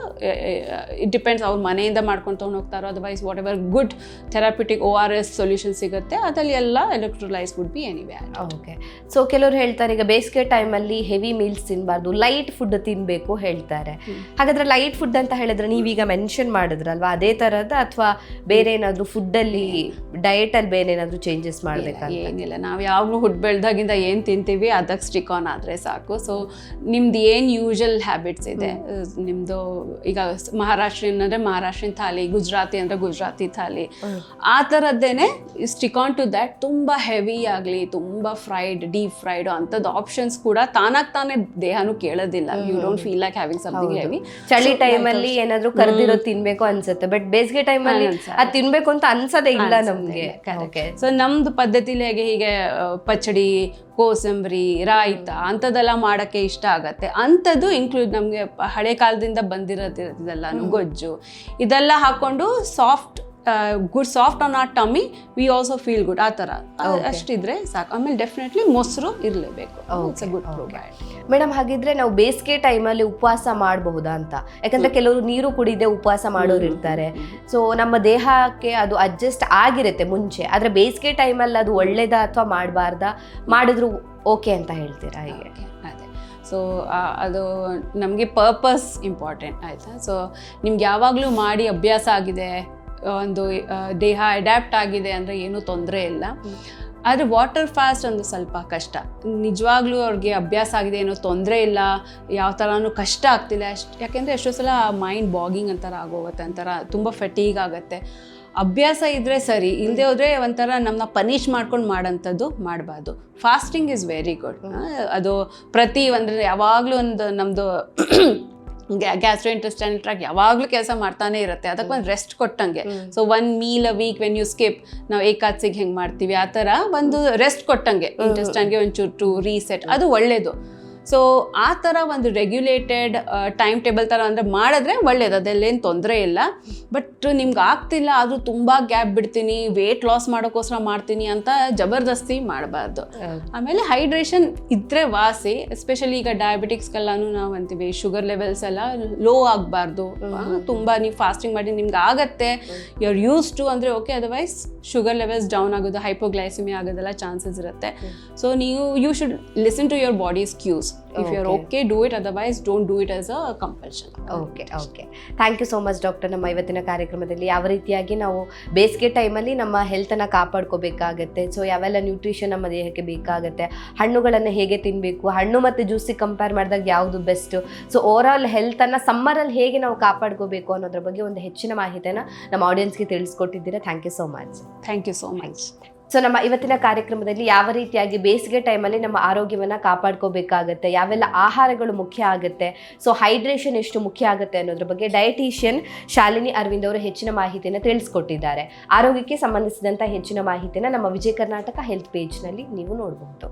it depends ಅವ್ರ ಮನೆಯಿಂದ ಮಾಡ್ಕೊಂಡು ತೊಗೊಂಡು ಹೋಗ್ತಾರೋ otherwise whatever good therapeutic ORS solution ಸಿಗುತ್ತೆ ಅದರಲ್ಲಿ ಎಲ್ಲ electrolytes would be anyway. Okay. So ಕೆಲವರು ಹೇಳ್ತಾರೆ ಈಗ ಬೇಸಿಗೆ ಟೈಮಲ್ಲಿ ಹೆವಿ ಮೀಲ್ಸ್ ತಿನ್ನಬಾರ್ದು, ಲೈಟ್ ಫುಡ್ ತಿನ್ನಬೇಕು ಹೇಳ್ತಾರೆ. ಹಾಗಾದ್ರೆ ಲೈಟ್ ಫುಡ್ ಅಂತ ಹೇಳಿದ್ರೆ ನೀವೀಗ ಮೆನ್ಷನ್ ಮಾಡಿದ್ರಲ್ವಾ ಅದೇ ಥರದ ಅಥವಾ ಬೇರೆ ಏನಾದರೂ ಫುಡ್ಡಲ್ಲಿ ಡಯಟಲ್ಲಿ ಬೇರೆ ಏನಾದರೂ ಚೇಂಜಸ್ ಮಾಡಬೇಕಂತ? ಏನಿಲ್ಲ, ನಾವು ಯಾವಾಗಲೂ ಹುಟ್ಟು ಬೆಳೆದಾಗಿಂದ ಏನು ತಿಂತೀವಿ ಅದಕ್ಕೆ ಸ್ಟಿಕ್ ಆನ್ ಆದರೆ ಸಾಕು. ಸೊ ನಿಮ್ದು ಏನು ಯೂಶಲ್ ಹ್ಯಾಬಿಟ್ಸ್ ಇದೆ, ನಿಮ್ಮದು ಈಗ ಮಹಾರಾಷ್ಟ್ರೀಯನ್ ಅಂದರೆ ಮಹಾರಾಷ್ಟ್ರೀಯನ್ ಥಾಲಿ, ಗುಜರಾತಿ ಅಂದರೆ ಗುಜರಾತಿ ಥಾಲಿ, ಆ ಥರದ್ದೇನೆ ಸ್ಟಿಕ್ ಆನ್ ಟು ದ್ಯಾಟ್. ತುಂಬ ಹೆವಿ ಆಗಲಿ, ತುಂಬ ಫ್ರೈಡ್, ಡೀಪ್ ಫ್ರೈಡ್ ಅಂಥದ್ದು ಆಪ್ಷನ್ಸ್ ಕೂಡ ತಾನೇ ದೇಹನೂ ಕೇಳೋದಿಲ್ಲ. You don't feel like having something heavy. ಚಳಿ ಟೈಮಲ್ಲಿ ಏನಾದರೂ ಕರ್ದಿರೋ ತಿನ್ಬೇಕು ಅನ್ಸುತ್ತೆ, ಬಟ್ ಬೇಸಿಗೆ ಟೈಮಲ್ಲಿ ಅದು ತಿನ್ಬೇಕು ಅಂತ ಅನ್ಸೋದೇ ಇಲ್ಲ ನಮಗೆ. ಸೊ ನಮ್ದು ಪದ್ಧತಿಲಿ ಹೀಗೆ ಪಚಡಿ, ಕೋಸಂಬರಿ, ರಾಯ್ತ ಅಂಥದ್ದೆಲ್ಲ ಮಾಡೋಕ್ಕೆ ಇಷ್ಟ ಆಗತ್ತೆ. ಅಂಥದ್ದು ಇನ್ಕ್ಲೂಡ್ ನಮಗೆ ಹಳೆ ಕಾಲದಿಂದ ಬಂದಿರೋದಿದೆಲ್ಲ ಗೊಜ್ಜು ಇದೆಲ್ಲ ಹಾಕೊಂಡು soft on our tummy, we also feel good. ಆ ಥರ ಅಷ್ಟಿದ್ರೆ ಸಾಕು. ಆಮೇಲೆ ಡೆಫಿನೆಟ್ಲಿ ಮೊಸರು ಇರಲೇಬೇಕು. It's a good probiotic. Madam, ಹಾಗಿದ್ರೆ ನಾವು ಬೇಸಿಗೆ ಟೈಮಲ್ಲಿ ಉಪವಾಸ ಮಾಡಬಹುದಾ ಅಂತ? ಯಾಕಂದ್ರೆ ಕೆಲವರು ನೀರು ಕುಡಿದೇ ಉಪವಾಸ ಮಾಡೋರು ಇರ್ತಾರೆ. ಸೊ ನಮ್ಮ ದೇಹಕ್ಕೆ ಅದು ಅಡ್ಜಸ್ಟ್ ಆಗಿರುತ್ತೆ ಮುಂಚೆ, ಆದರೆ ಬೇಸಿಗೆ ಟೈಮಲ್ಲಿ ಅದು ಒಳ್ಳೇದಾ ಅಥವಾ ಮಾಡಬಾರ್ದಾ? ಮಾಡಿದ್ರು ಓಕೆ ಅಂತ ಹೇಳ್ತೀರಾ? ಹೀಗೆ ಅದೇ. ಸೊ ಅದು ನಮಗೆ ಪರ್ಪಸ್ ಇಂಪಾರ್ಟೆಂಟ್ ಆಯಿತಾ. ಸೊ ನಿಮ್ಗೆ ಯಾವಾಗಲೂ ಮಾಡಿ ಅಭ್ಯಾಸ ಆಗಿದೆ, ಒಂದು ದೇಹ ಅಡ್ಯಾಪ್ಟ್ ಆಗಿದೆ ಅಂದರೆ ಏನೂ ತೊಂದರೆ ಇಲ್ಲ. ಆದರೆ ವಾಟರ್ ಫಾಸ್ಟ್ ಒಂದು ಸ್ವಲ್ಪ ಕಷ್ಟ. ನಿಜವಾಗ್ಲೂ ಅವ್ರಿಗೆ ಅಭ್ಯಾಸ ಆಗಿದೆ, ಏನೋ ತೊಂದರೆ ಇಲ್ಲ, ಯಾವ ಥರನೂ ಕಷ್ಟ ಆಗ್ತಿಲ್ಲ ಯಾಕೆಂದರೆ ಎಷ್ಟೋ ಸಲ ಮೈಂಡ್ ಬಾಗಿಂಗ್ ಅಂತಾರ ಆಗೋಗುತ್ತೆ, ಒಂಥರ ತುಂಬ ಫೆಟೀಗ್ ಆಗುತ್ತೆ. ಅಭ್ಯಾಸ ಇದ್ದರೆ ಸರಿ, ಇಲ್ಲದೆ ಹೋದರೆ ಒಂಥರ ನಮ್ಮನ್ನ ಪನಿಷ್ ಮಾಡ್ಕೊಂಡು ಮಾಡೋಂಥದ್ದು ಮಾಡಬಾರ್ದು. Fasting is very good. ಅದು ಅಂದರೆ ಯಾವಾಗಲೂ ಒಂದು ನಮ್ಮದು ಗ್ಯಾಸ್ಟ್ರೋಇಂಟೆಸ್ಟೈನಲ್ ಟ್ರ್ಯಾಕ್ಟ್ ಯಾವಾಗಲೂ ಕೆಲಸ ಮಾಡ್ತಾನೆ ಇರುತ್ತೆ, ಅದಕ್ಕೆ ಒಂದು ರೆಸ್ಟ್ ಕೊಟ್ಟಂಗೆ. So 1 meal a week when you skip, ನಾವು ಏಕಾದಶಿಗೆ ಹೆಂಗೆ ಮಾಡ್ತೀವಿ ಆ ಥರ ಒಂದು ರೆಸ್ಟ್ ಕೊಟ್ಟಂಗೆ ಇಂಟೆಸ್ಟೈನ್ಗೆ ಒಂಚೂರು ಟು ರೀಸೆಟ್, ಅದು ಒಳ್ಳೆಯದು. ಸೊ ಆ ಥರ ಒಂದು ರೆಗ್ಯುಲೇಟೆಡ್ ಟೈಮ್ ಟೇಬಲ್ ಥರ ಅಂದರೆ ಮಾಡಿದ್ರೆ ಒಳ್ಳೇದು, ಅದೆಲ್ಲೇನು ತೊಂದರೆ ಇಲ್ಲ. ಬಟ್ ನಿಮ್ಗೆ ಆಗ್ತಿಲ್ಲ, ಆದರೂ ತುಂಬ ಗ್ಯಾಪ್ ಬಿಡ್ತೀನಿ, ವೇಟ್ ಲಾಸ್ ಮಾಡೋಕ್ಕೋಸ್ಕರ ಮಾಡ್ತೀನಿ ಅಂತ ಜಬರ್ದಸ್ತಿ ಮಾಡಬಾರ್ದು. ಆಮೇಲೆ ಹೈಡ್ರೇಷನ್ ಇದ್ದರೆ ವಾಸಿ. ಎಸ್ಪೆಷಲಿ ಈಗ ಡಯಾಬಿಟಿಕ್ಸ್ಗೆಲ್ಲನೂ ನಾವು ಅಂತೀವಿ ಶುಗರ್ ಲೆವೆಲ್ಸ್ ಎಲ್ಲ ಲೋ ಆಗಬಾರ್ದು. ತುಂಬ ನೀವು ಫಾಸ್ಟಿಂಗ್ ಮಾಡಿ ನಿಮ್ಗೆ ಆಗತ್ತೆ, ಯು ಆರ್ ಯೂಸ್ ಟು ಅಂದರೆ okay, otherwise sugar levels down ಆಗೋದು, ಹೈಪೋಗ್ಲೈಸಿಮಿ ಆಗೋದೆಲ್ಲ ಚಾನ್ಸಸ್ ಇರುತ್ತೆ. So you should listen to your body's cues. If you're okay, do it. Otherwise, don't do it as a compulsion. Okay. Thank you so much, doctor. ನಮ್ಮ ಇವತ್ತಿನ ಕಾರ್ಯಕ್ರಮದಲ್ಲಿ ಯಾವ ರೀತಿಯಾಗಿ ನಾವು ಬೇಸಿಗೆ ಟೈಮಲ್ಲಿ ನಮ್ಮ ಹೆಲ್ತನ್ನು ಕಾಪಾಡ್ಕೋಬೇಕಾಗತ್ತೆ, ಸೊ ಯಾವೆಲ್ಲ ನ್ಯೂಟ್ರಿಷನ್ ನಮ್ಮ ದೇಹಕ್ಕೆ ಬೇಕಾಗುತ್ತೆ, ಹಣ್ಣುಗಳನ್ನು ಹೇಗೆ ತಿನ್ನಬೇಕು, ಹಣ್ಣು ಮತ್ತು ಜ್ಯೂಸಿಗೆ ಕಂಪೇರ್ ಮಾಡಿದಾಗ ಯಾವುದು ಬೆಸ್ಟ್, ಸೊ ಓವರಾಲ್ ಹೆಲ್ತನ್ನು ಸಮ್ಮರಲ್ಲಿ ಹೇಗೆ ನಾವು ಕಾಪಾಡ್ಕೋಬೇಕು ಅನ್ನೋದ್ರ ಬಗ್ಗೆ ಒಂದು ಹೆಚ್ಚಿನ ಮಾಹಿತಿಯನ್ನು ನಮ್ಮ ಆಡಿಯನ್ಸ್ಗೆ ತಿಳಿಸ್ಕೊಟ್ಟಿದ್ದೀರಾ. Thank you so much. Thank you so much. So ನಮ್ಮ ಇವತ್ತಿನ ಕಾರ್ಯಕ್ರಮದಲ್ಲಿ ಯಾವ ರೀತಿಯಾಗಿ ಬೇಸಿಗೆ ಟೈಮಲ್ಲಿ ನಮ್ಮ ಆರೋಗ್ಯವನ್ನು ಕಾಪಾಡ್ಕೋಬೇಕಾಗತ್ತೆ, ಯಾವೆಲ್ಲ ಆಹಾರಗಳು ಮುಖ್ಯ ಆಗುತ್ತೆ, ಸೊ ಹೈಡ್ರೇಷನ್ ಎಷ್ಟು ಮುಖ್ಯ ಆಗುತ್ತೆ ಅನ್ನೋದ್ರ ಬಗ್ಗೆ ಡಯಟಿಷಿಯನ್ ಶಾಲಿನಿ ಅರವಿಂದ್ ಅವರು ಹೆಚ್ಚಿನ ಮಾಹಿತಿಯನ್ನು ತಿಳಿಸ್ಕೊಟ್ಟಿದ್ದಾರೆ. ಆರೋಗ್ಯಕ್ಕೆ ಸಂಬಂಧಿಸಿದಂಥ ಹೆಚ್ಚಿನ ಮಾಹಿತಿಯನ್ನು ನಮ್ಮ ವಿಜಯ ಕರ್ನಾಟಕ ಹೆಲ್ತ್ ಪೇಜ್ನಲ್ಲಿ ನೀವು ನೋಡಬಹುದು.